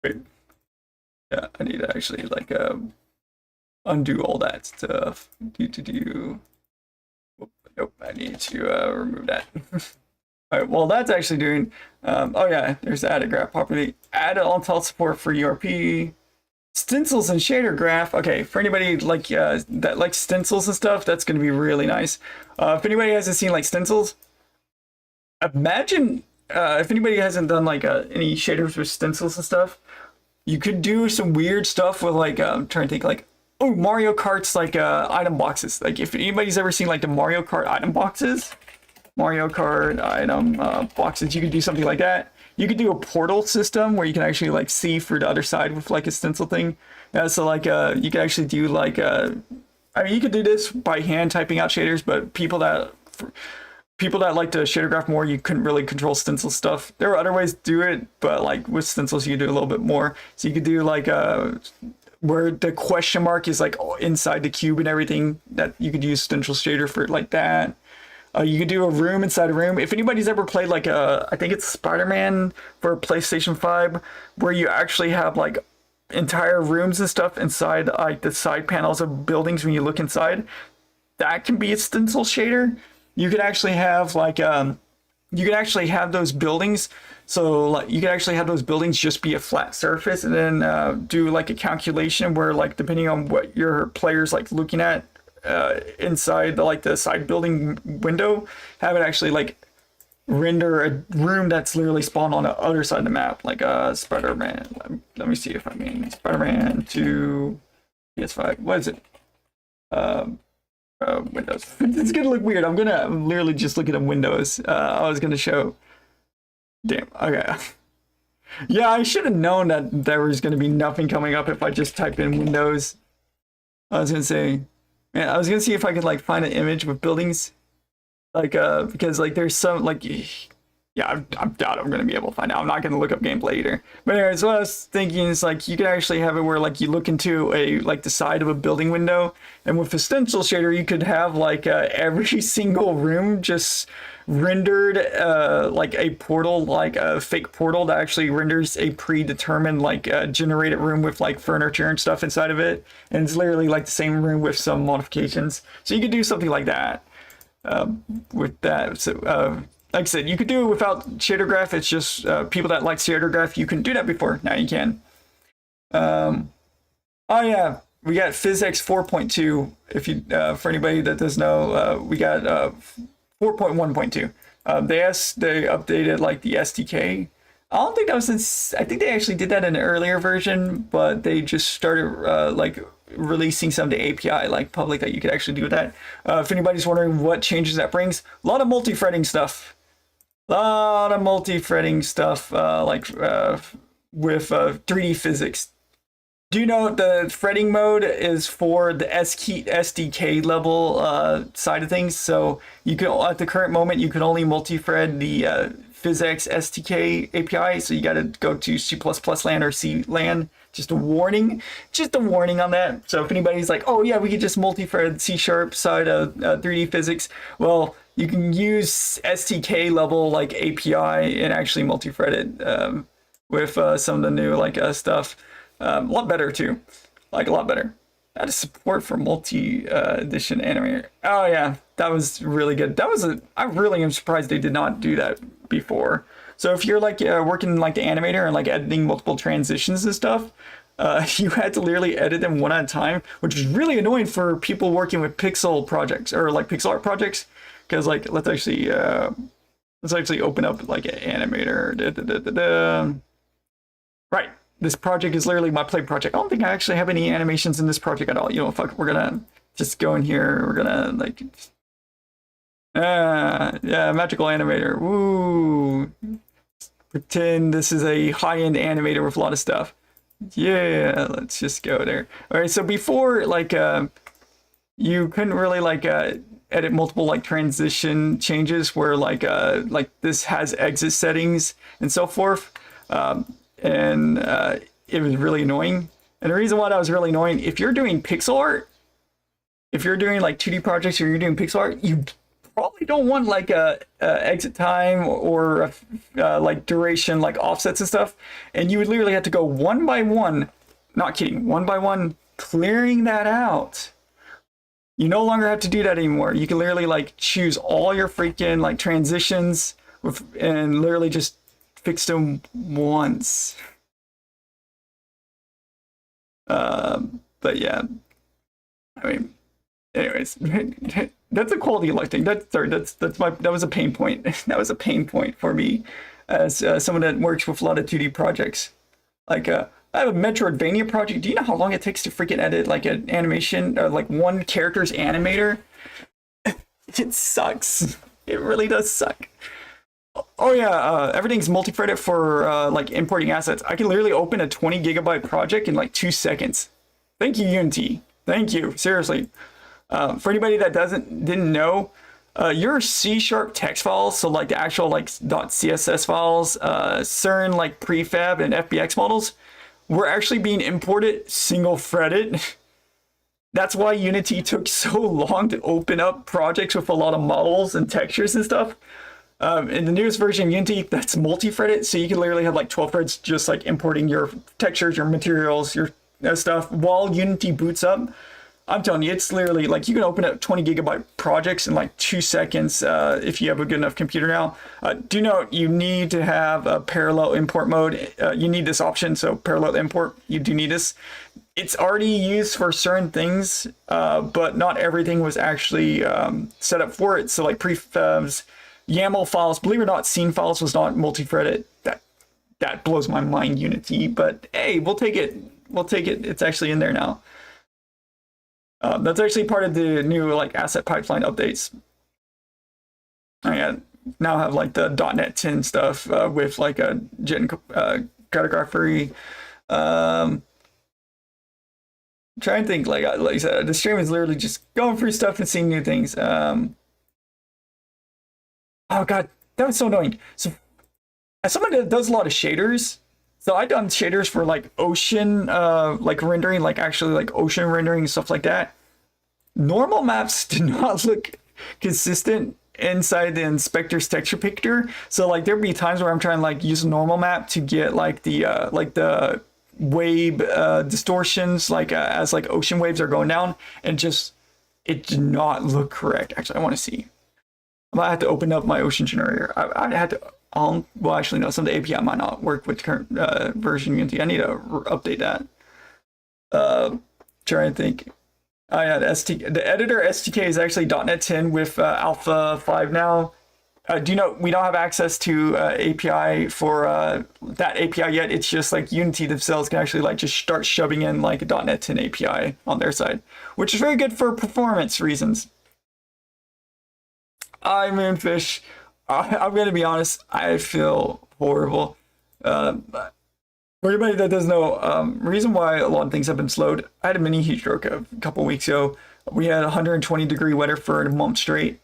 Wait. Yeah, I need to actually like undo all that stuff. Nope, I need to remove that. All right, well, that's actually doing. Oh yeah, there's added graph property. Added on-tile support for URP, stencils and shader graph. Okay, for anybody like that likes stencils and stuff, that's going to be really nice. If anybody hasn't seen like stencils, imagine if anybody hasn't done like any shaders with stencils and stuff, you could do some weird stuff with like I'm trying to think like. Oh, Mario Kart's like item boxes. Like if anybody's ever seen like the Mario Kart item boxes, Mario Kart item boxes, you could do something like that. You could do a portal system where you can actually like see for the other side with like a stencil thing. Yeah, so like you could actually do like I mean, you could do this by hand typing out shaders, but people that like to shader graph more, you couldn't really control stencil stuff. There are other ways to do it, but like with stencils, you could do a little bit more. So you could do like where the question mark is like inside the cube and everything, that you could use stencil shader for like that. You could do a room inside a room. If anybody's ever played like I think it's Spider-Man for PlayStation 5, where you actually have like entire rooms and stuff inside like the side panels of buildings when you look inside, that can be a stencil shader. You could actually have like you can actually have those buildings. So like you can actually have those buildings just be a flat surface, and then do like a calculation where like depending on what your player's like looking at inside the side building window, have it actually like render a room that's literally spawned on the other side of the map, like Spider-Man. Let me see if I mean Spider-Man 2 PS5. What is it? Windows. It's gonna look weird. I'm literally just looking at Windows. I was gonna show. Damn. Okay. Yeah, I should have known that there was gonna be nothing coming up if I just typed in Windows. I was gonna say, man, I was gonna see if I could like find an image with buildings, like because like there's some like. Yeah, I doubt I'm gonna be able to find out. I'm not gonna look up gameplay either. But anyways, what I was thinking is like you could actually have it where like you look into a like the side of a building window, and with the stencil shader you could have like every single room just rendered like a portal, like a fake portal that actually renders a predetermined like generated room with like furniture and stuff inside of it, and it's literally like the same room with some modifications. So you could do something like that with that. So. Like I said, you could do it without shader graph. It's just people that like shader graph, you couldn't do that before. Now you can. Oh yeah, we got PhysX 4.2. If you for anybody that doesn't know, we got 4.1.2. They updated like the SDK. I don't think that was I think they actually did that in an earlier version, but they just started like releasing some of the API like public that you could actually do with that. If anybody's wondering what changes that brings, a lot of multi-threading stuff. With 3D physics. Do you know the threading mode is for the SDK level side of things? So you can, at the current moment, you can only multi-thread the PhysX SDK API. So you got to go to C++ land or C land. Just a warning on that. So if anybody's like, oh yeah, we could just multi-thread C# side of 3D physics. Well, you can use SDK level like API and actually multi-thread it with some of the new like stuff. A lot better too, like a lot better. That is support for multi-edition animator. Oh yeah, that was really good. That was I really am surprised they did not do that before. So if you're like working like the animator and like editing multiple transitions and stuff, you had to literally edit them one at a time, which is really annoying for people working with pixel projects or like pixel art projects. Because like let's actually open up like an animator. Right. This project is literally my play project. I don't think I actually have any animations in this project at all. You know, fuck, we're gonna just go in here. We're gonna like, yeah, magical animator. Woo! Pretend this is a high-end animator with a lot of stuff. Yeah, let's just go there. All right, so before like you couldn't really like edit multiple like transition changes where like this has exit settings and so forth. And it was really annoying. And the reason why that was really annoying, if you're doing pixel art, if you're doing like 2D projects or you're doing pixel art, you probably don't want like a exit time or like duration, like offsets and stuff. And you would literally have to go one by one, not kidding, one by one, clearing that out. You no longer have to do that anymore. You can literally like choose all your freaking like transitions with and literally just fix them once. But yeah, I mean, anyways, that's a quality of life thing. That was a pain point. That was a pain point for me as someone that works with a lot of 2D projects. Like I have a Metroidvania project. Do you know how long it takes to freaking edit like an animation or like one character's animator? It sucks. It really does suck. Oh yeah, everything's multi-threaded for like importing assets. I can literally open a 20 gigabyte project in like 2 seconds. Thank you, Unity. Thank you, seriously. For anybody that didn't know, your C# text files, so like the actual like .css files, CERN like prefab and FBX models, were actually being imported single-threaded. That's why Unity took so long to open up projects with a lot of models and textures and stuff. In the newest version of Unity, that's multi-threaded, so you can literally have like 12 threads just like importing your textures, your materials, your stuff while Unity boots up. I'm telling you, it's literally like you can open up 20 gigabyte projects in like 2 seconds if you have a good enough computer now. Do note, you need to have a parallel import mode. You need this option, so parallel import, you do need this. It's already used for certain things, but not everything was actually set up for it. So like prefabs, YAML files, believe it or not, scene files was not multi-threaded. That blows my mind, Unity, but hey, we'll take it. We'll take it. It's actually in there now. That's actually part of the new like asset pipeline updates. I now have like the .NET 10 stuff with like a gen cartography. Trying to think, like I said, the stream is literally just going through stuff and seeing new things. Oh god, that was so annoying. So as someone that does a lot of shaders, so I've done shaders for like ocean like rendering, like actually like ocean rendering and stuff like that. Normal maps do not look consistent inside the inspector's texture picker. So like there'd be times where I'm trying to like use a normal map to get like the wave distortions like as like ocean waves are going down, and just it did not look correct. Actually, I want to see. I might have to open up my ocean generator. I had to. Well, actually, no. Some of the API might not work with current version Unity. I need to update that. Trying to think. Oh yeah, the editor SDK is actually .NET 10 with Alpha 5 now. Do you know we don't have access to API for that API yet? It's just like Unity themselves can actually like just start shoving in like a .NET 10 API on their side, which is very good for performance reasons. Moonfish. I'm gonna be honest. I feel horrible. For anybody that doesn't know, reason why a lot of things have been slowed. I had a mini heat stroke a couple weeks ago. We had 120-degree weather for a month straight.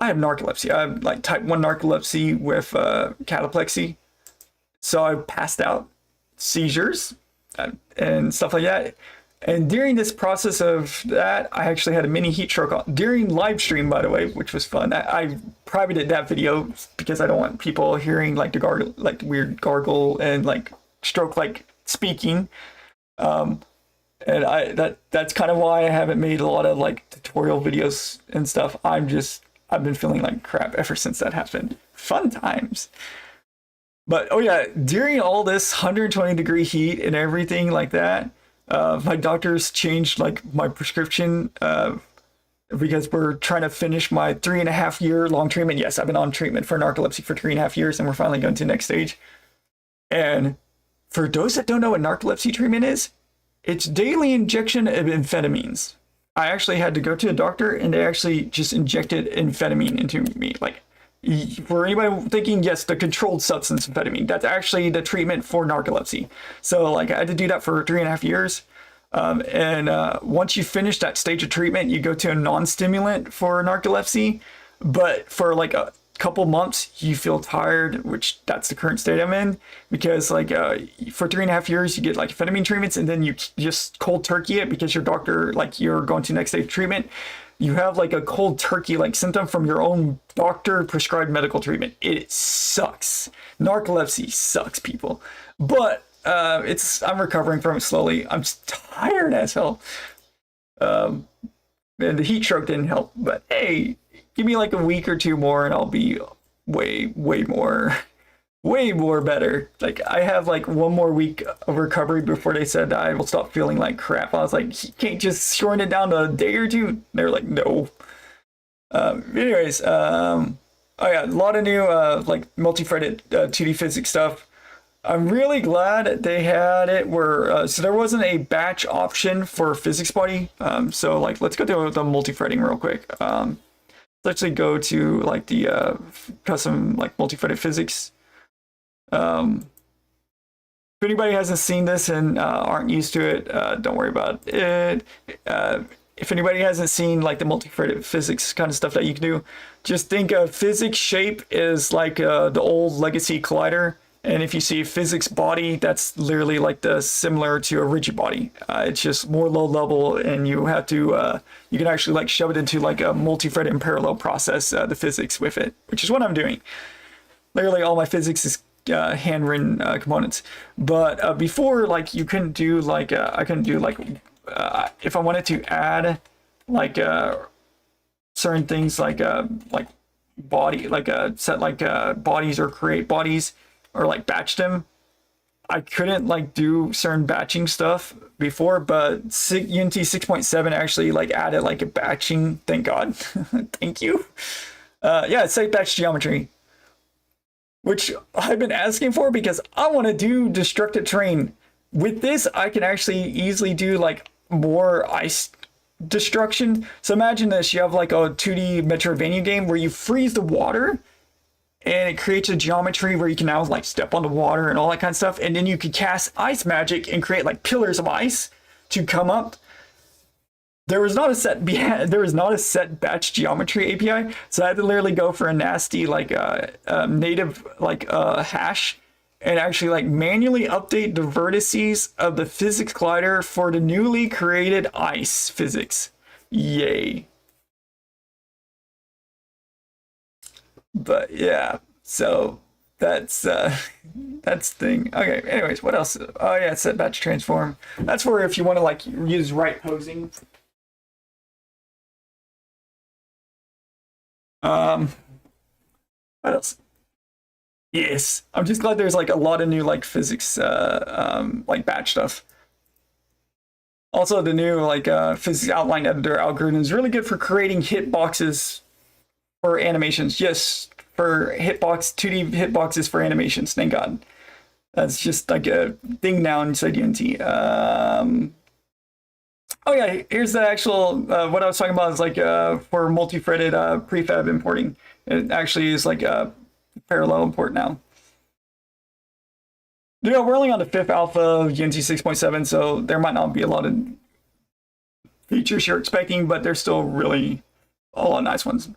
I have narcolepsy. I have like type 1 narcolepsy with cataplexy. So I passed out, seizures, and stuff like that. And during this process of that, I actually had a mini heat stroke during live stream, by the way, which was fun. I privated that video because I don't want people hearing like the gargle, like weird gargle and like stroke like speaking. And that's kind of why I haven't made a lot of like tutorial videos and stuff. I've been feeling like crap ever since that happened. Fun times. But oh yeah, during all this 120-degree heat and everything like that, my doctors changed like my prescription because we're trying to finish my 3.5-year long treatment. Yes, I've been on treatment for narcolepsy for 3.5 years, and we're finally going to the next stage. And for those that don't know what narcolepsy treatment is, it's daily injection of amphetamines. I actually had to go to a doctor, and they actually just injected amphetamine into me. Like, for anybody thinking, yes, the controlled substance amphetamine, that's actually the treatment for narcolepsy. So like I had to do that for 3.5 years. Once you finish that stage of treatment, you go to a non-stimulant for narcolepsy. But for like a couple months, you feel tired, which that's the current state I'm in, because like for 3.5 years, you get like amphetamine treatments, and then you just cold turkey it because your doctor, like you're going to next stage treatment. You have like a cold turkey like symptom from your own doctor prescribed medical treatment. It sucks. Narcolepsy sucks, people. But I'm recovering from it slowly. I'm just tired as hell. And the heat stroke didn't help. But hey, give me like a week or two more and I'll be way more better. Like I have like one more week of recovery before they said I will stop feeling like crap. I was like, you can't just shorten it down to a day or two. They're like, no. Oh yeah, a lot of new like multi-threaded 2D physics stuff. I'm really glad they had it where so there wasn't a batch option for physics body. So like let's go to the multi-threading real quick. Let's actually go to like the custom like multi-threaded physics. If anybody hasn't seen this and aren't used to it, don't worry about it. If anybody hasn't seen like the multi-threaded physics kind of stuff that you can do, just think of physics shape is like the old legacy collider. And if you see physics body, that's literally like the similar to a rigid body. It's just more low level, and you have to you can actually like shove it into like a multi-thread and parallel process the physics with it, which is what I'm doing. Literally all my physics is handwritten components. But before, like you couldn't do like I couldn't do like if I wanted to add like certain things like body like set like bodies or create bodies or like batch them. I couldn't like do certain batching stuff before, but Unity 6.7 actually like added like a batching. Thank God. Thank you. Yeah, it's like batch geometry, which I've been asking for because I want to do destructive terrain. With this, I can actually easily do like more ice destruction. So imagine this, you have like a 2D Metroidvania game where you freeze the water and it creates a geometry where you can now like step on the water and all that kind of stuff. And then you can cast ice magic and create like pillars of ice to come up. There is not a set batch geometry API, so I had to literally go for a nasty like native like hash and actually like manually update the vertices of the physics collider for the newly created ice physics. Yay. But yeah, so that's the thing. Okay, anyways, what else? Oh yeah, set batch transform. That's where if you want to like use right posing. What else? Yes, I'm just glad there's like a lot of new like physics like batch stuff. Also, the new like physics outline editor algorithm is really good for creating hitboxes for animations. Yes, for 2D hitboxes for animations. Thank God. That's just like a thing now inside Unity. Oh yeah, here's the actual what I was talking about is like for multi-threaded prefab importing. It actually is like a parallel import now. Yeah, we're only on the 5th alpha of Unity 6.7, so there might not be a lot of features you're expecting, but there's still really a lot of nice ones.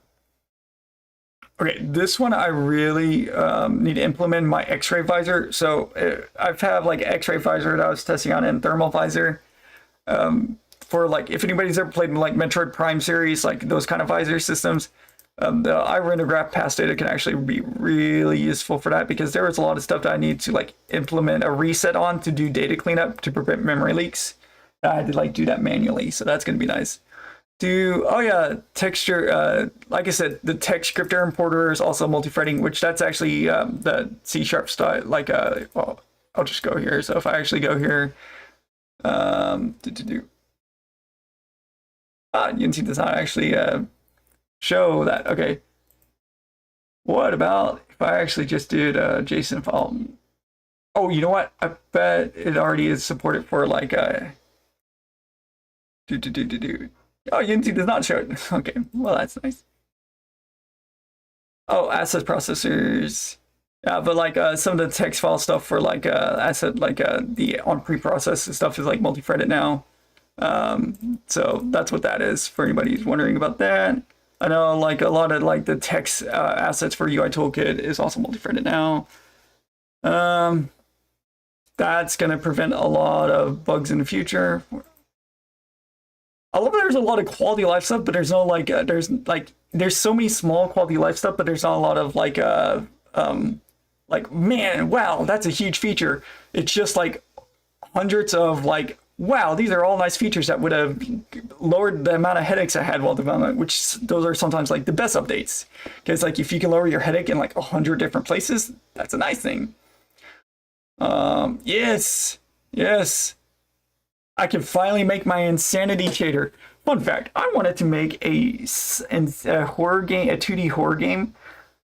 Okay, this one I really need to implement my X-ray visor. So I've had like X-ray visor that I was testing on and thermal visor. For like, if anybody's ever played like Metroid Prime series, like those kind of visor systems, the iRender graph pass data can actually be really useful for that, because there was a lot of stuff that I need to like implement a reset on to do data cleanup to prevent memory leaks. I had to like do that manually, so that's going to be nice. Oh yeah, texture, like I said, the text scripter importer is also multi-threading, which that's actually the C# style, like, well, I'll just go here. So if I actually go here, Unity does not actually show that. Okay. What about if I actually just did a JSON file? Oh, you know what? I bet it already is supported for like Oh, Unity does not show it. Okay, well that's nice. Oh, asset processors. Yeah, but like some of the text file stuff for like asset, like the on pre-processed stuff is like multi-threaded now. So that's what that is for anybody who's wondering about that. I know like a lot of like the text assets for UI Toolkit is also multi-threaded now. That's gonna prevent a lot of bugs in the future. I love that there's a lot of quality of life stuff, but there's no like there's so many small quality of life stuff, but there's not a lot of like man, wow, that's a huge feature. It's just like hundreds of like, wow, these are all nice features that would have lowered the amount of headaches I had while development, which those are sometimes like the best updates. Because like if you can lower your headache in like 100 different places, that's a nice thing. Yes. I can finally make my insanity shader. Fun fact, I wanted to make a horror game, a 2D horror game,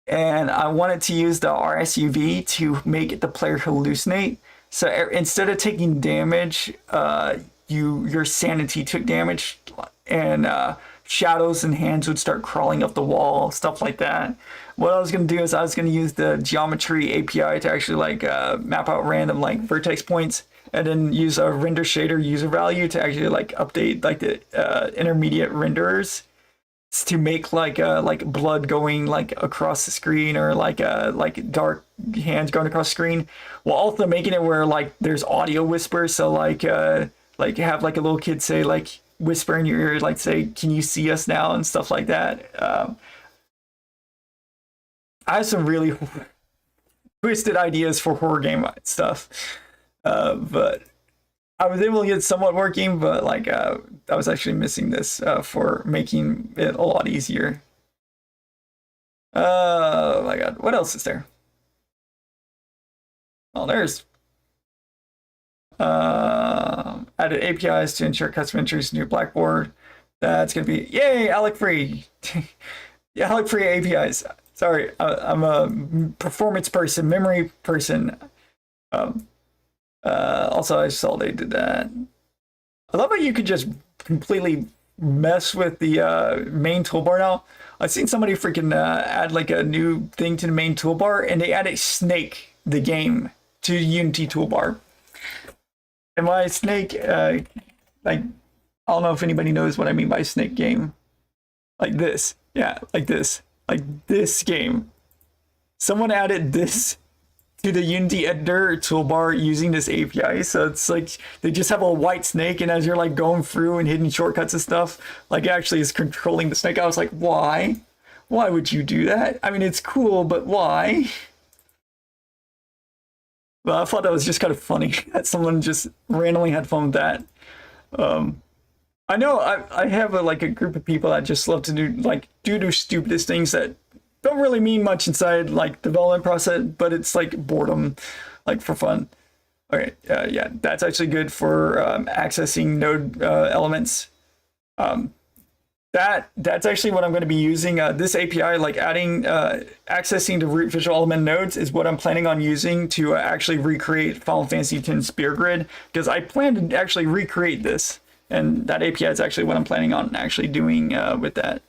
and I wanted to use the RSUV to make the player hallucinate. So instead of taking damage, your sanity took damage, and shadows and hands would start crawling up the wall, stuff like that. What I was going to do is I was going to use the geometry API to actually like map out random like vertex points, and then use a render shader user value to actually like update like the intermediate renderers to make like blood going like across the screen, or like dark hands going across the screen, while also making it where like there's audio whisper. So like have like a little kid say like whisper in your ear, like say, "Can you see us now?" and stuff like that. I have some really twisted ideas for horror game stuff. But I was able to get somewhat working, but like I was actually missing this for making it a lot easier. Oh my god, what else is there? Oh, there's added APIs to ensure custom entries into Blackboard. That's gonna be yay, Alec free. Yeah, Alec free APIs. Sorry, I'm a performance person, memory person. Also, I saw they did that. I love how you could just completely mess with the main toolbar now. I've seen somebody freaking add like a new thing to the main toolbar, and they added Snake, the game, to Unity toolbar. And by Snake, like, I don't know if anybody knows what I mean by Snake game. Like this. Yeah, like this. Like this game. Someone added this to the Unity editor toolbar using this API. So it's like they just have a white snake, and as you're like going through and hitting shortcuts and stuff, like it actually is controlling the snake. I was like, why? Why would you do that? I mean, it's cool, but why? Well, I thought that was just kind of funny that someone just randomly had fun with that. I know I have like a group of people that just love to do the stupidest things that don't really mean much inside like development process, but it's like boredom, like for fun. Okay, yeah, that's actually good for accessing node elements. That's actually what I'm going to be using. This API, like adding, accessing the root visual element nodes, is what I'm planning on using to actually recreate Final Fantasy X Spear Grid, because I plan to actually recreate this, and that API is actually what I'm planning on actually doing with that.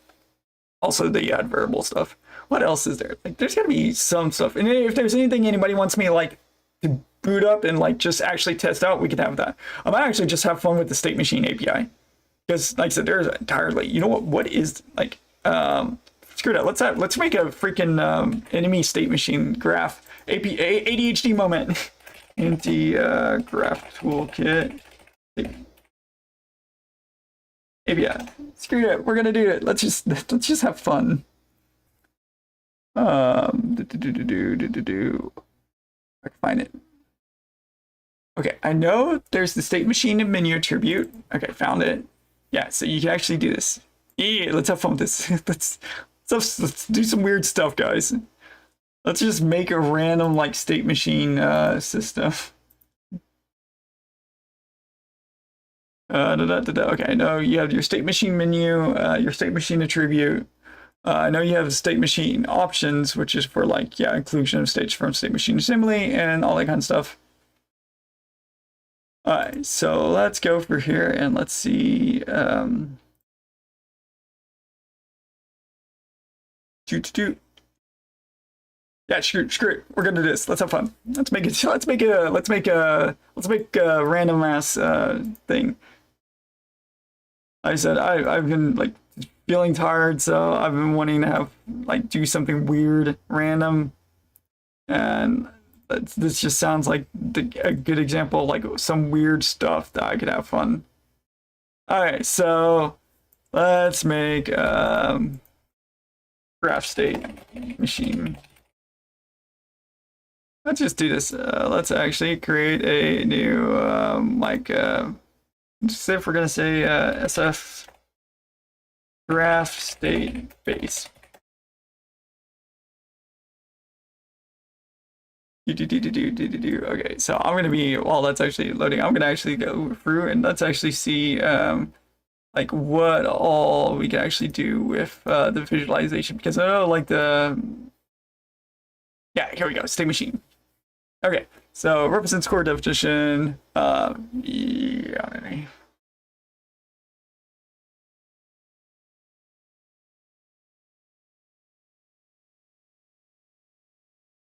Also, the add variable stuff. What else is there? Like, there's got to be some stuff. And if there's anything anybody wants me like to boot up and like just actually test out, we can have that. I might actually just have fun with the state machine API. Because like I said, there's entirely, you know what is like screw that. Let's make a freaking enemy state machine graph. ADHD moment. Anti graph toolkit. API. Screw it. We're gonna do it. Let's just have fun. I can find it. Okay, I know there's the state machine and menu attribute. Okay, found it. Yeah, so you can actually do this. Yeah, let's have fun with this. let's do some weird stuff, guys. Let's just make a random like state machine system. Okay, I know you have your state machine menu, your state machine attribute. I know you have state machine options, which is for like, yeah, inclusion of states from state machine assembly and all that kind of stuff. All right, so let's go for here and let's see. Yeah, screw it. We're gonna do this. Let's have fun. Let's make a random ass thing. I said I've been like feeling tired, so I've been wanting to have like do something weird, random, and this just sounds like a good example, like some weird stuff that I could have fun. All right, so let's make graph state machine. Let's just do this. Let's actually create a new say if we're gonna say SF graph state base. Okay, so I'm gonna be, while that's actually loading, I'm gonna actually go through and let's actually see like what all we can actually do with the visualization, because I know like yeah, here we go, state machine. Okay, so represents core definition. Yeah.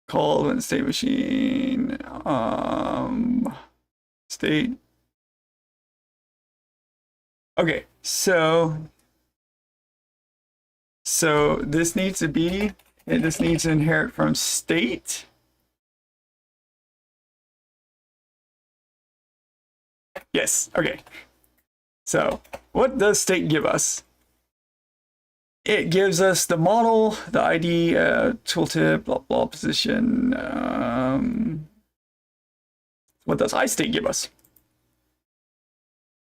Called when state machine state. Okay, so this needs to be, this needs to inherit from state. Yes, okay. So what does state give us? It gives us the model, the ID, tooltip, blah, blah, position. What does iState give us?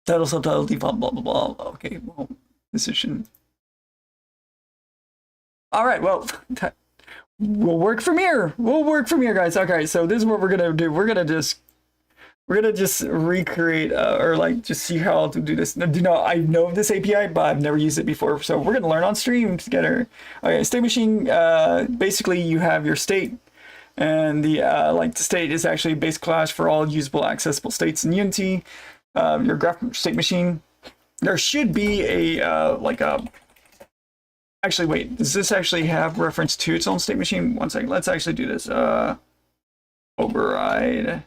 Title, subtitle, default, blah, blah, blah. Okay, well, position. All right, well, we'll work from here. We'll work from here, guys. Okay, so this is what we're gonna do. We're gonna just recreate or like just see how to do this. I know this API, but I've never used it before, so we're gonna learn on stream together. Okay, state machine. Basically, you have your state, and the like the state is actually a base class for all usable, accessible states in Unity. Your graph state machine. There should be a like a. Actually, wait. Does this actually have reference to its own state machine? One second. Let's actually do this. Override.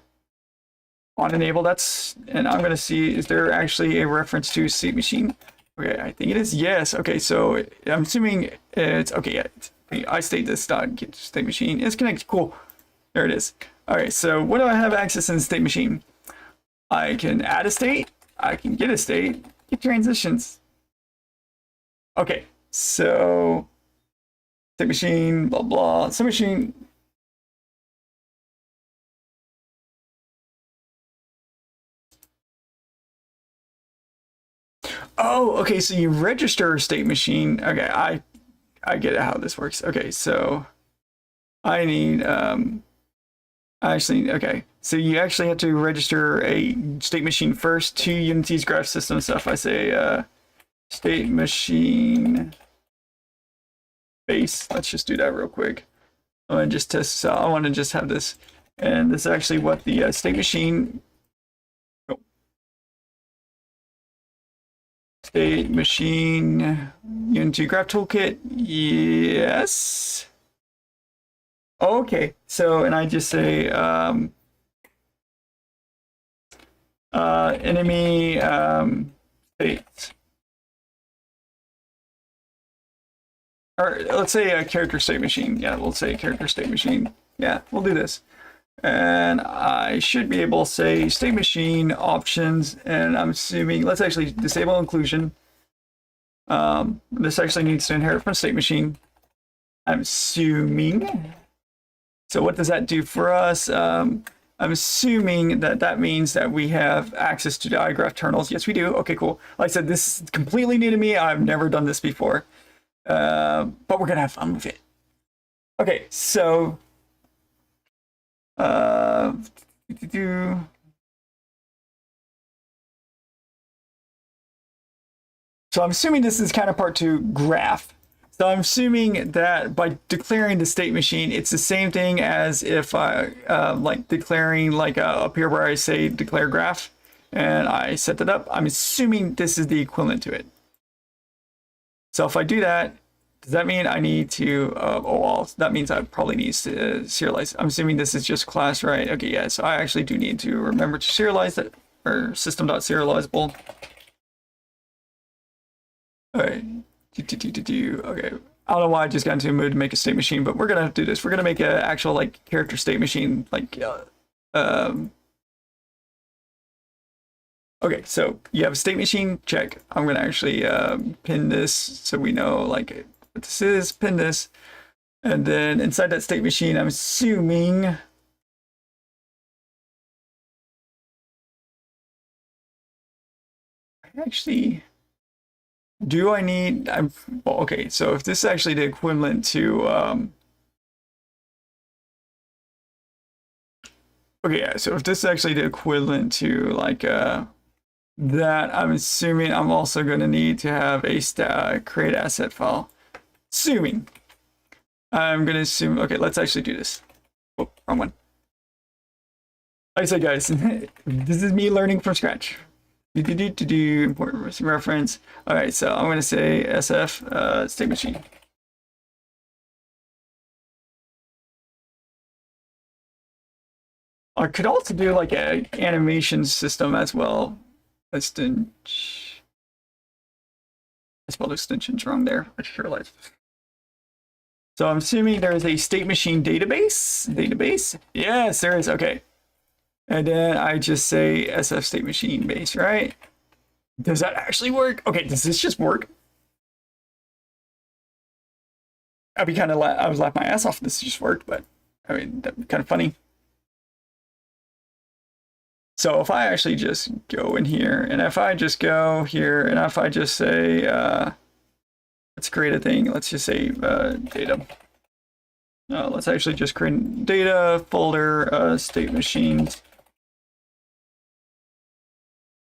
On enable, that's, and I'm going to see, is there actually a reference to state machine? Okay, I think it is. Yes. Okay, so I'm assuming it's okay. Yeah, I state this dot get state machine is connected. Cool. There it is. All right. So what do I have access in the state machine? I can add a state. I can get a state. Get transitions. Okay. So state machine, blah blah. State machine. Oh, okay, so you register a state machine. Okay, I get how this works. Okay, so I need okay. So you actually have to register a state machine first to Unity's graph system stuff. I say state machine base. Let's just do that real quick. I want to just test this out. I want to just have this, and this is actually what the state machine. State machine Unity Graph Toolkit. Yes. Okay. So, and I just say enemy state, or let's say a character state machine. Yeah, we'll say character state machine. Yeah, we'll do this. And I should be able to say state machine options, and I'm assuming let's actually disable inclusion. This actually needs to inherit from state machine, I'm assuming. So what does that do for us? I'm assuming that that means that we have access to the iGraph terminals. Yes, we do. Okay, cool. Like I said, this is completely new to me. I've never done this before, but we're gonna have fun with it. Okay, so so I'm assuming this is counterpart to graph. So I'm assuming that by declaring the state machine, it's the same thing as if I like declaring like up here where I say declare graph and I set that up. I'm assuming this is the equivalent to it. So if I do that, does that mean I need to, oh, well, that means I probably need to serialize. I'm assuming this is just class, right? Okay, yeah, so I actually do need to remember to serialize that, or system.serializable. All right. Okay, I don't know why I just got into a mood to make a state machine, but we're gonna have to do this. We're gonna make an actual like character state machine. Like, okay, so you have a state machine. Check. I'm gonna actually pin this so we know like what this is. Pin this, and then inside that state machine, I'm assuming. Actually. Do I need, well, okay, so if this is actually the equivalent to, okay, yeah, so if this is actually the equivalent to like that, I'm assuming I'm also going to need to have a create asset file. Assuming. I'm going to assume, okay, let's actually do this. Oh, wrong one. Like I said, guys, this is me learning from scratch. Important reference. All right, so I'm going to say SF state machine. I could also do like an animation system as well. I spelled extensions wrong there. I just realized. So I'm assuming there is a state machine database. Yes, there is. Okay. And then I just say SF state machine base, right? Does that actually work? Okay, does this just work? I was laughing my ass off if this just worked, but I mean, that'd be kind of funny. So if I actually just go in here, and if I just go here, and if I just say, let's create a thing, let's just say data. Let's actually just create data folder, state machines.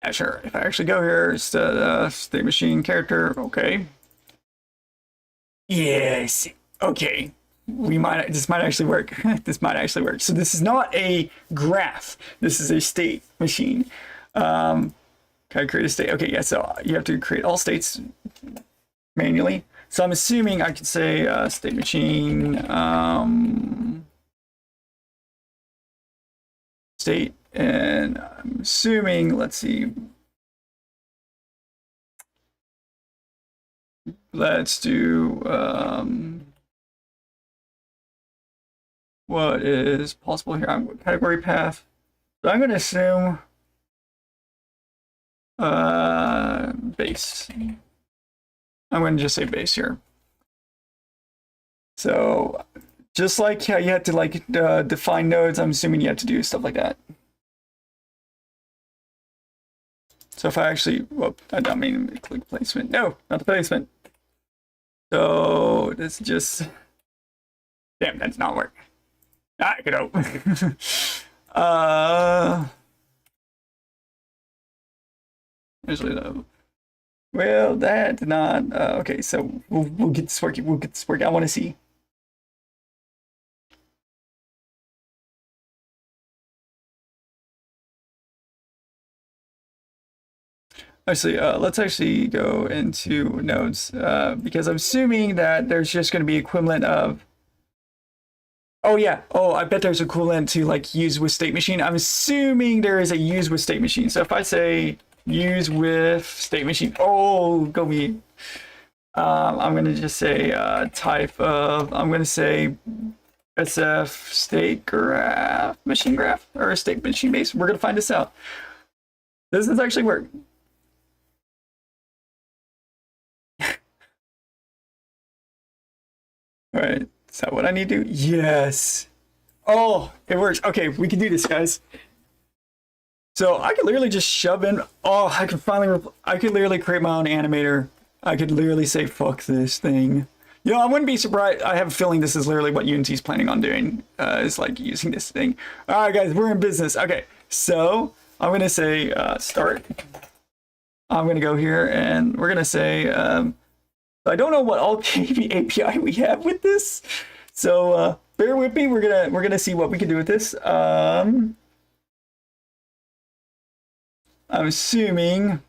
Yeah, sure. If I actually go here, it's the state machine character. Okay. Yes. Okay. This might actually work. This might actually work. So this is not a graph. This is a state machine. Can I create a state? Okay, yeah, so you have to create all states manually. So I'm assuming I could say state machine state, and I'm assuming, let's see. Let's do what is possible here. I'm category path. So I'm going to assume base. I'm going to just say base here. So just like how you had to like define nodes, I'm assuming you have to do stuff like that. So if I actually, well, I don't mean click placement. No, not the placement. So this just, damn, that's not working. I could hope. Usually though. Well, that did not. Okay, so we'll get this working. We'll get this working. I want to see. Actually, let's actually go into nodes because I'm assuming that there's just going to be equivalent of. Oh yeah. Oh, I bet there's equivalent to like use with state machine. I'm assuming there is a use with state machine. So if I say use with state machine, oh, go me. I'm going to just say type of. I'm going to say SF state graph, machine graph, or state machine base. We're going to find this out. Does this actually work? All right, is that what I need to do? Yes. Oh, it works. Okay, we can do this, guys. So I could literally just shove in. Oh, I could finally. I could literally create my own animator. I could literally say fuck this thing. You know, I wouldn't be surprised. I have a feeling this is literally what Unity's planning on doing. Is like using this thing. All right, guys, we're in business. Okay, so I'm gonna say start. I'm gonna go here and we're gonna say. I don't know what alt API we have with this, so bear with me. We're gonna see what we can do with this. I'm assuming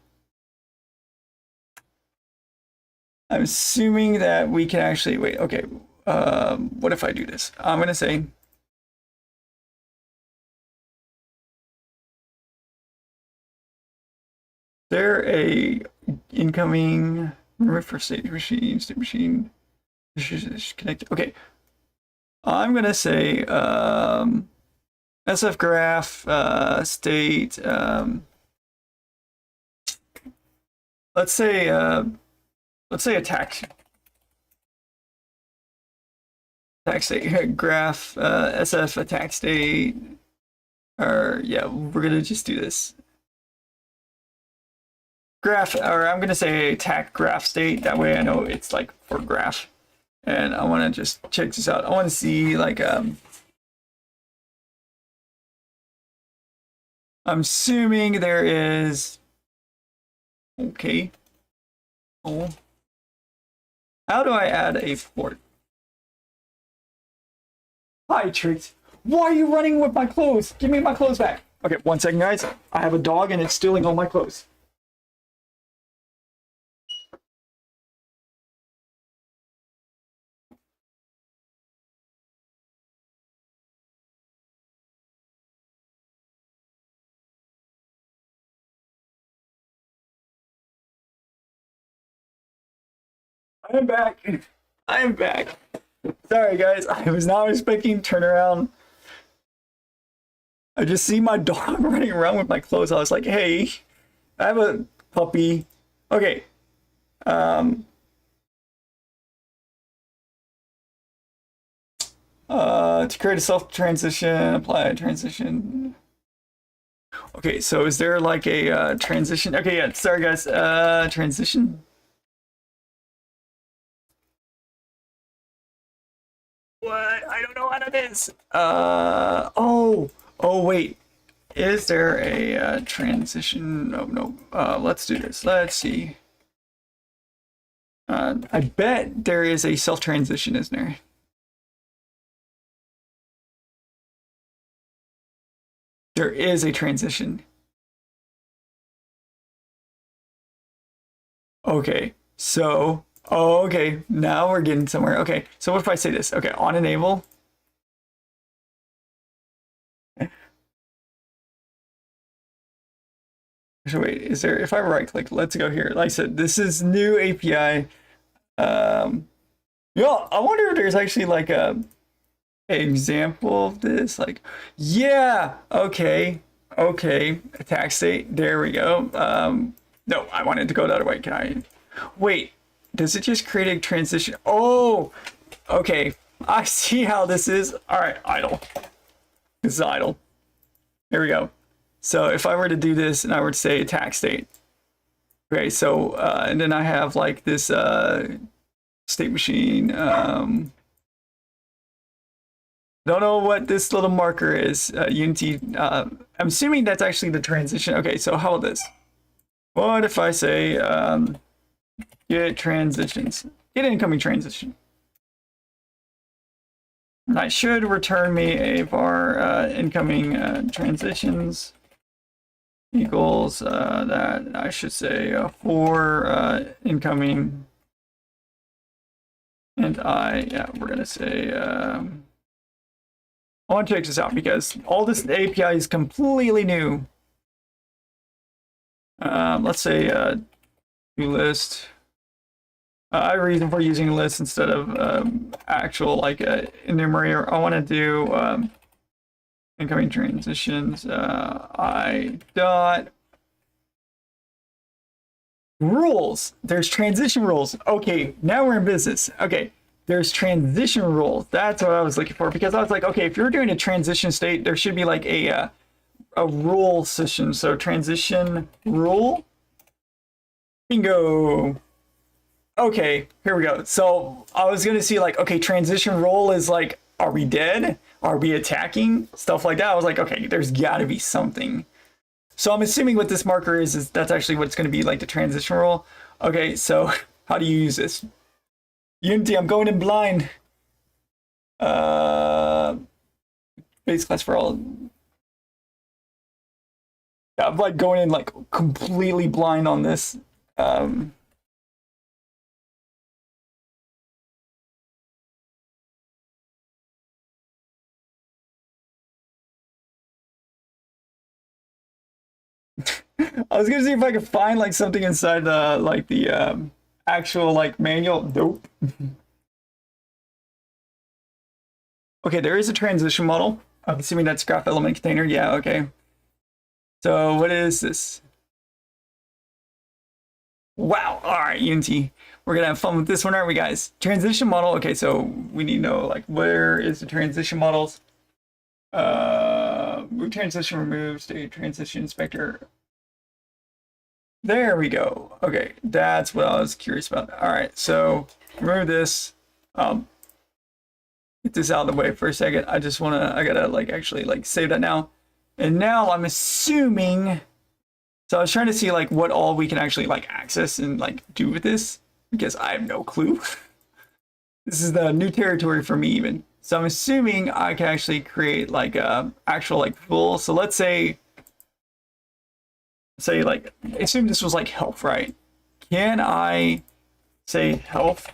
that we can actually wait. Okay, what if I do this? I'm gonna say there a incoming remember for state machine connect. Okay, I'm gonna say SF graph state. Let's say attack state graph SF attack state, or yeah, we're gonna just do this graph, or I'm gonna say attack graph state. That way I know it's like for graph, and I want to just check this out. I want to see like I'm assuming there is. Okay. Oh. How do I add a port? Hi, Tricks. Why are you running with my clothes? Give me my clothes back. Okay, 1 second, guys. I have a dog and it's stealing all my clothes. I am back. I am back. Sorry, guys. I was not expecting turnaround. I just see my dog running around with my clothes. I was like, hey, I have a puppy. Okay. To create a self transition, apply a transition. Okay, so is there like a transition? Okay, yeah, sorry guys. Transition. What? I don't know what it is. Oh, wait. Is there a transition? No. Let's do this. Let's see. I bet there is a self transition, isn't there? There is a transition. Okay, so, oh, okay, now we're getting somewhere. Okay, so what if I say this? Okay, on enable. So wait, is there, if I right click, let's go here. Like I said, this is new API. Yeah, I wonder if there's actually like a example of this. Like, yeah, okay, attack state. There we go. No, I wanted to go the other way. Can I? Wait, does it just create a transition? Oh, okay. I see how this is. All right, idle. This is idle. Here we go. So if I were to do this and I were to say attack state. Okay, so and then I have like this state machine. Don't know what this little marker is. Unity. I'm assuming that's actually the transition. Okay, so how about this? What if I say get transitions, get incoming transition? And I should return me a var incoming transitions equals that I should say for incoming, and we're gonna say I want to check this out because all this API is completely new. Let's say do list. I have a reason for using a list instead of actual like enumerator. I want to do incoming transitions. I dot rules. There's transition rules. Okay, now we're in business. Okay, there's transition rules. That's what I was looking for, because I was like, okay, if you're doing a transition state, there should be like a rule system. So transition rule, bingo. Okay, here we go. So I was gonna see like, okay, transition rule is like, are we dead? Are we attacking? Stuff like that. I was like, okay, there's gotta be something. So I'm assuming what this marker is that's actually what's gonna be like the transition rule. Okay, so how do you use this? Unity, I'm going in blind. Base class for all. Yeah, I'm like going in like completely blind on this. I was gonna see if I could find like something inside the like the actual like manual. Nope. Okay, there is a transition model. I'm assuming that's graph element container. Yeah, okay. So what is this? Wow. All right, Unity. We're gonna have fun with this one, aren't we, guys? Transition model. Okay, so we need to know like where is the transition models? Move transition, remove state transition inspector. There we go. Okay, that's what I was curious about. All right, so remove this. Get this out of the way for a second. I gotta like actually like save that now. And now I'm assuming, so I was trying to see like what all we can actually like access and like do with this, because I have no clue. This is the new territory for me even. So I'm assuming I can actually create like a actual like full. So let's say like, assume this was like health, right? Can I say health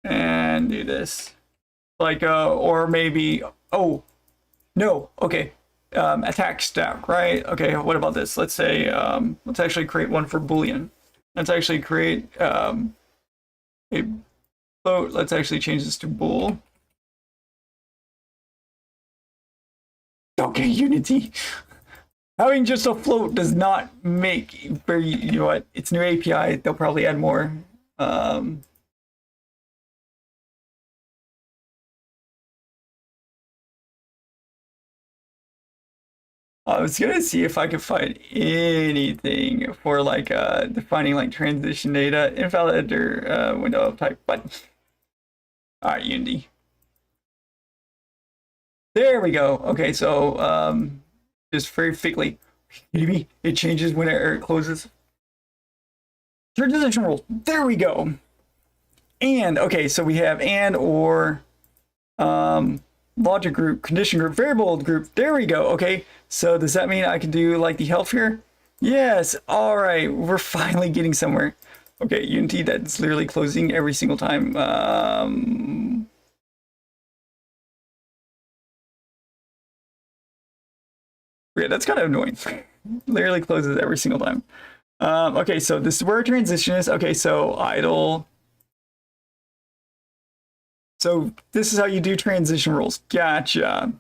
and do this? Like, or maybe, oh, no, okay. Attack stack, right? Okay, what about this? Let's say, let's actually create one for Boolean. Let's actually create a float. Let's actually change this to bool. Okay, Unity. Having just a float does not make very, you know what, it's new API, they'll probably add more. I was gonna see if I could find anything for like defining like transition data, invalid editor, window of type, but all right, Unity. There we go. Okay, so just very quickly, maybe it changes when it closes. Transition rules. There we go. And okay, so we have and or logic group, condition group, variable group. There we go. Okay, so does that mean I can do like the health here? Yes. All right, we're finally getting somewhere. Okay, Unity, that's literally closing every single time. Yeah, that's kind of annoying. Literally closes every single time. Okay, so this is where our transition is. Okay, so idle. So this is how you do transition rules. Gotcha.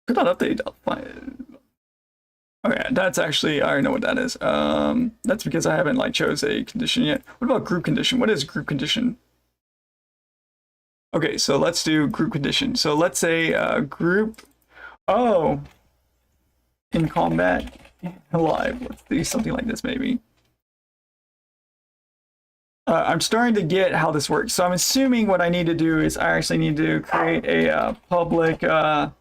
Could not update. Okay, that's actually, I already know what that is. That's because I haven't like chose a condition yet. What about group condition? What is group condition? Okay, so let's do group condition. So let's say group, oh, in combat, alive. Let's do something like this maybe. I'm starting to get how this works. So I'm assuming what I need to do is I actually need to create a public, yeah,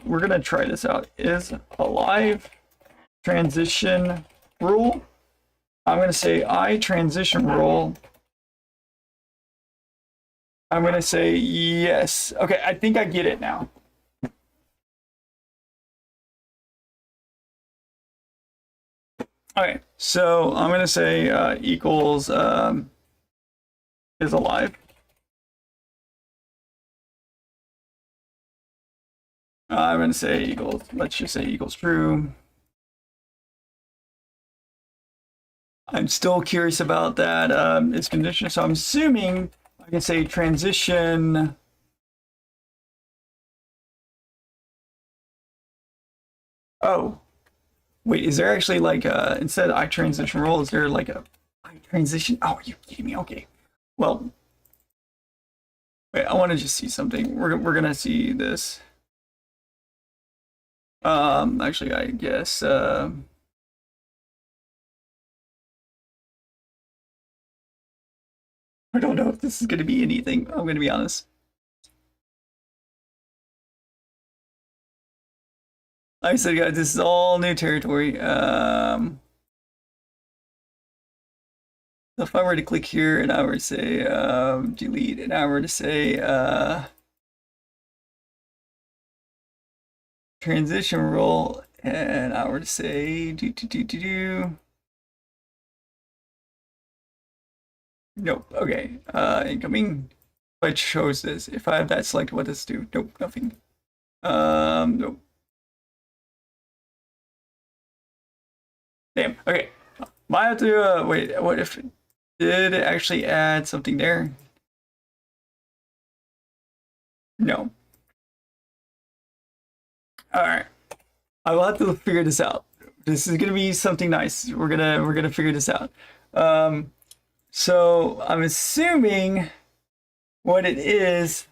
we're gonna try this out. Is alive transition rule. I'm gonna say I transition rule. I'm gonna say yes. Okay, I think I get it now. Okay, so I'm gonna say equals is alive. I'm gonna say equals, let's just say equals true. I'm still curious about that its condition, so I'm assuming I can say transition. Oh, wait, is there actually like instead of I transition role, is there like a I transition? Oh, are you kidding me? Okay. Well, wait, I want to just see something. We're gonna see this. Actually, I guess I don't know if this is gonna be anything. I'm gonna be honest. Like I said, guys, this is all new territory. So if I were to click here and I were to say delete, and I were to say transition role, and I were to say nope. Okay. Incoming. If I chose this, if I have that selected, what does it do? Nope, nothing. Nope. Damn. Okay. Might have to wait. What if did it actually add something there? No. All right. I will have to figure this out. This is gonna be something nice. We're gonna figure this out. So I'm assuming what it is.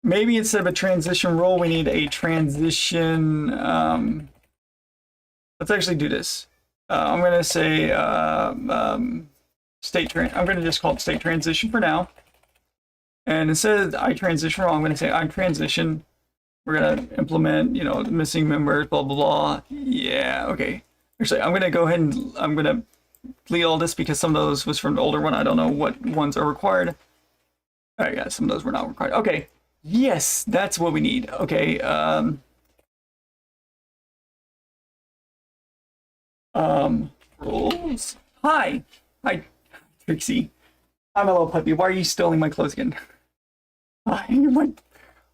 Maybe instead of a transition role, we need a transition. Let's actually do this. I'm gonna say I'm gonna just call it state transition for now. And instead of I transition role, I'm gonna say I transition. We're gonna implement, you know, missing members, blah blah blah. Yeah, okay. Actually, I'm gonna go ahead and I'm gonna delete all this because some of those was from the older one. I don't know what ones are required. All right, guys, some of those were not required. Okay, yes, that's what we need. Okay, rules. Hi, Trixie. I'm a little puppy. Why are you stealing my clothes again? Hi, my.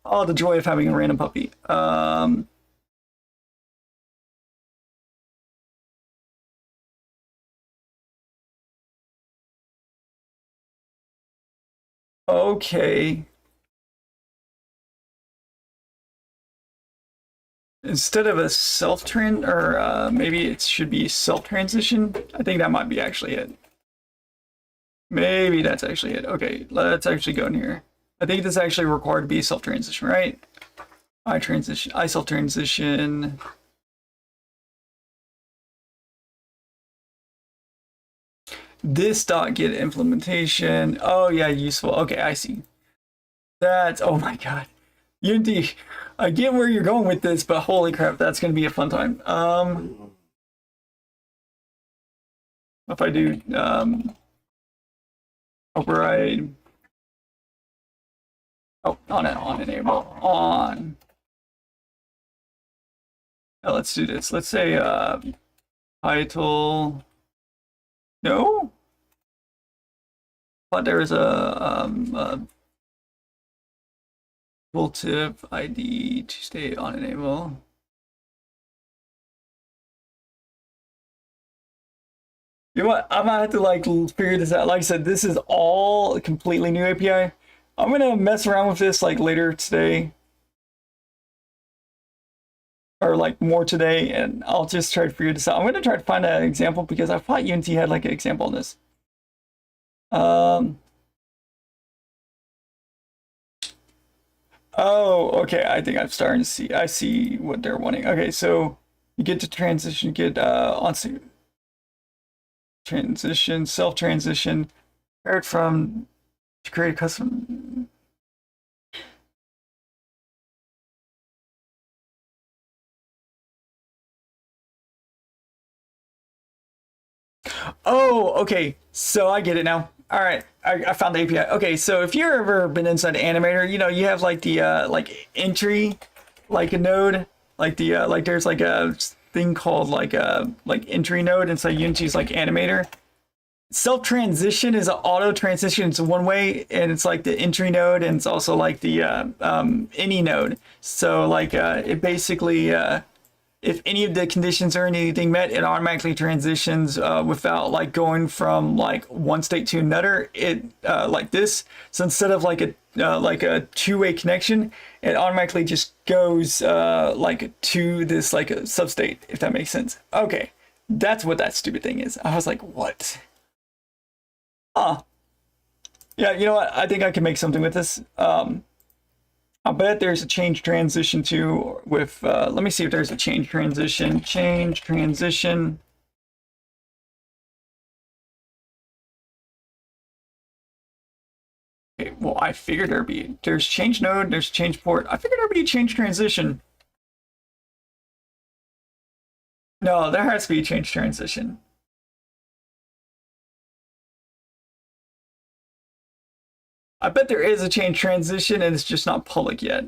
Oh, the joy of having a random puppy. Okay. Instead of a self-trend, or maybe it should be self-transition. I think that might be actually it. Maybe that's actually it. Okay, let's actually go in here. I think this actually required to be self-transition, right? I self-transition. This dot get implementation. Oh yeah, useful. Okay, I see. That's, oh my god. Unity, I get where you're going with this, but holy crap, that's gonna be a fun time. If I do override. Oh, on enable on. Now let's do this. Let's say title. No. But there is a tooltip ID to stay on enable. You know what? I'm gonna have to like figure this out. Like I said, this is all completely new API. I'm gonna mess around with this like later today. Or like more today, and I'll just try to figure this out. I'm gonna try to find an example because I thought Unity had like an example of this. Oh, okay. I think I'm starting to see. I see what they're wanting. Okay, so you get to transition, get onto transition, self-transition, paired from to create a custom. Oh, okay. So I get it now. All right, I found the API. Okay, so if you've ever been inside Animator, you know you have like the like entry, like a node, like the like there's like a thing called like a like entry node inside Unity's like Animator. Self transition is an auto transition. It's one way, and it's like the entry node, and it's also like the any node. So like it basically if any of the conditions or anything met, it automatically transitions without like going from like one state to another. It like this. So instead of like a two-way connection, it automatically just goes like to this like a substate, if that makes sense. Okay, that's what that stupid thing is. I was like, what? Ah, yeah, you know what? I think I can make something with this. I bet there's a change transition too with, let me see if there's a change transition. Change transition. Okay, well, I figured there's change node, there's change port. I figured there'd be a change transition. No, there has to be a change transition. I bet there is a change transition and it's just not public yet.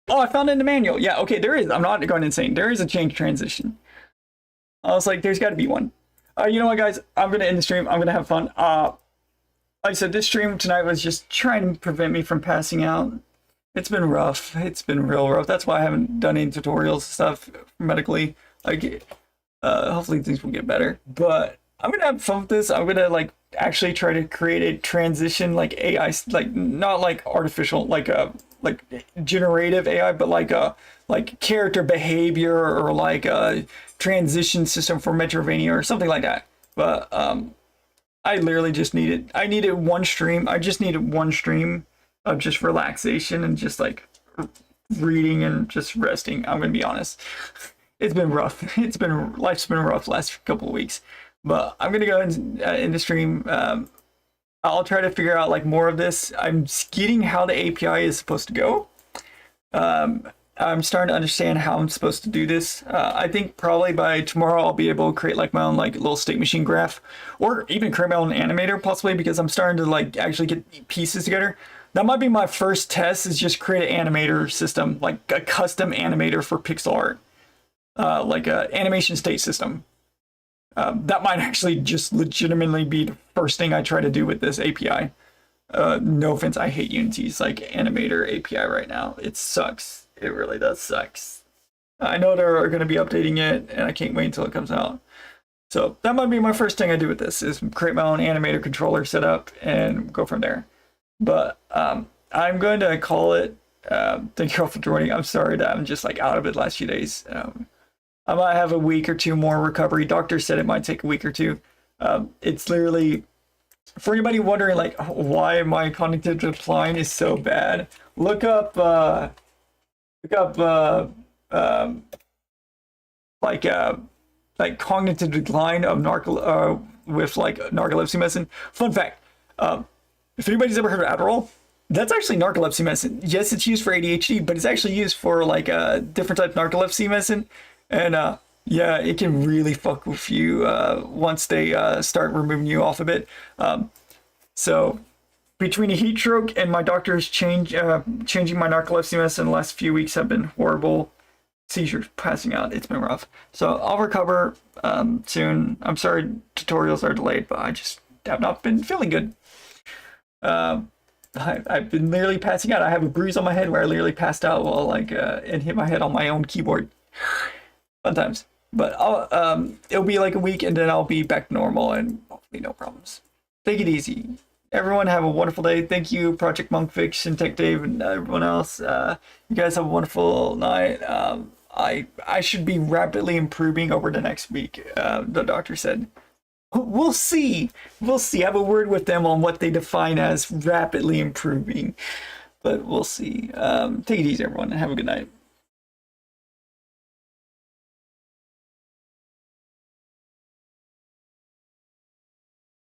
Oh, I found it in the manual. Yeah, okay, there is. I'm not going insane. There is a change transition. I was like, there's got to be one. You know what, guys? I'm going to end the stream. I'm going to have fun. Like I said, this stream tonight was just trying to prevent me from passing out. It's been rough. It's been real rough. That's why I haven't done any tutorials stuff medically. Like, hopefully things will get better. But I'm gonna have fun with this. I'm gonna like actually try to create a transition, like AI, like not like artificial, like generative AI, but like character behavior or like a transition system for Metrovania or something like that. But I literally just needed one stream. I just needed one stream of just relaxation and just like reading and just resting. I'm gonna be honest. It's been rough. Life's been rough the last couple of weeks. But I'm gonna go in the stream. I'll try to figure out like more of this. I'm getting how the API is supposed to go. I'm starting to understand how I'm supposed to do this. I think probably by tomorrow I'll be able to create like my own like little state machine graph, or even create my own animator possibly, because I'm starting to like actually get pieces together. That might be my first test, is just create an animator system, like a custom animator for pixel art, like a animation state system. That might actually just legitimately be the first thing I try to do with this API. No offense, I hate Unity's like animator API right now. It sucks. It really does sucks. I know they're going to be updating it, and I can't wait until it comes out. So that might be my first thing I do with this, is create my own animator controller setup and go from there. But I'm going to call it. Thank you all for joining. I'm sorry that I'm just like out of it the last few days. I might have a week or two more recovery. Doctor said it might take a week or two. It's literally, for anybody wondering like why my cognitive decline is so bad, look up like cognitive decline of with like narcolepsy medicine. Fun fact, if anybody's ever heard of Adderall, that's actually narcolepsy medicine. Yes, it's used for ADHD, but it's actually used for like different type of narcolepsy medicine. And yeah, it can really fuck with you once they start removing you off of it. So between a heat stroke and my doctor's changing my narcolepsy medicine, the last few weeks have been horrible. Seizures, passing out. It's been rough. So I'll recover soon. I'm sorry tutorials are delayed, but I just have not been feeling good. I've been literally passing out. I have a bruise on my head where I literally passed out while like and hit my head on my own keyboard. Fun times. But it'll be like a week and then I'll be back to normal and hopefully no problems. Take it easy. Everyone have a wonderful day. Thank you, Project Monkfish and Tech Dave and everyone else. You guys have a wonderful night. I should be rapidly improving over the next week, the doctor said. We'll see. We'll see. I have a word with them on what they define as rapidly improving. But we'll see. Take it easy, everyone, and have a good night.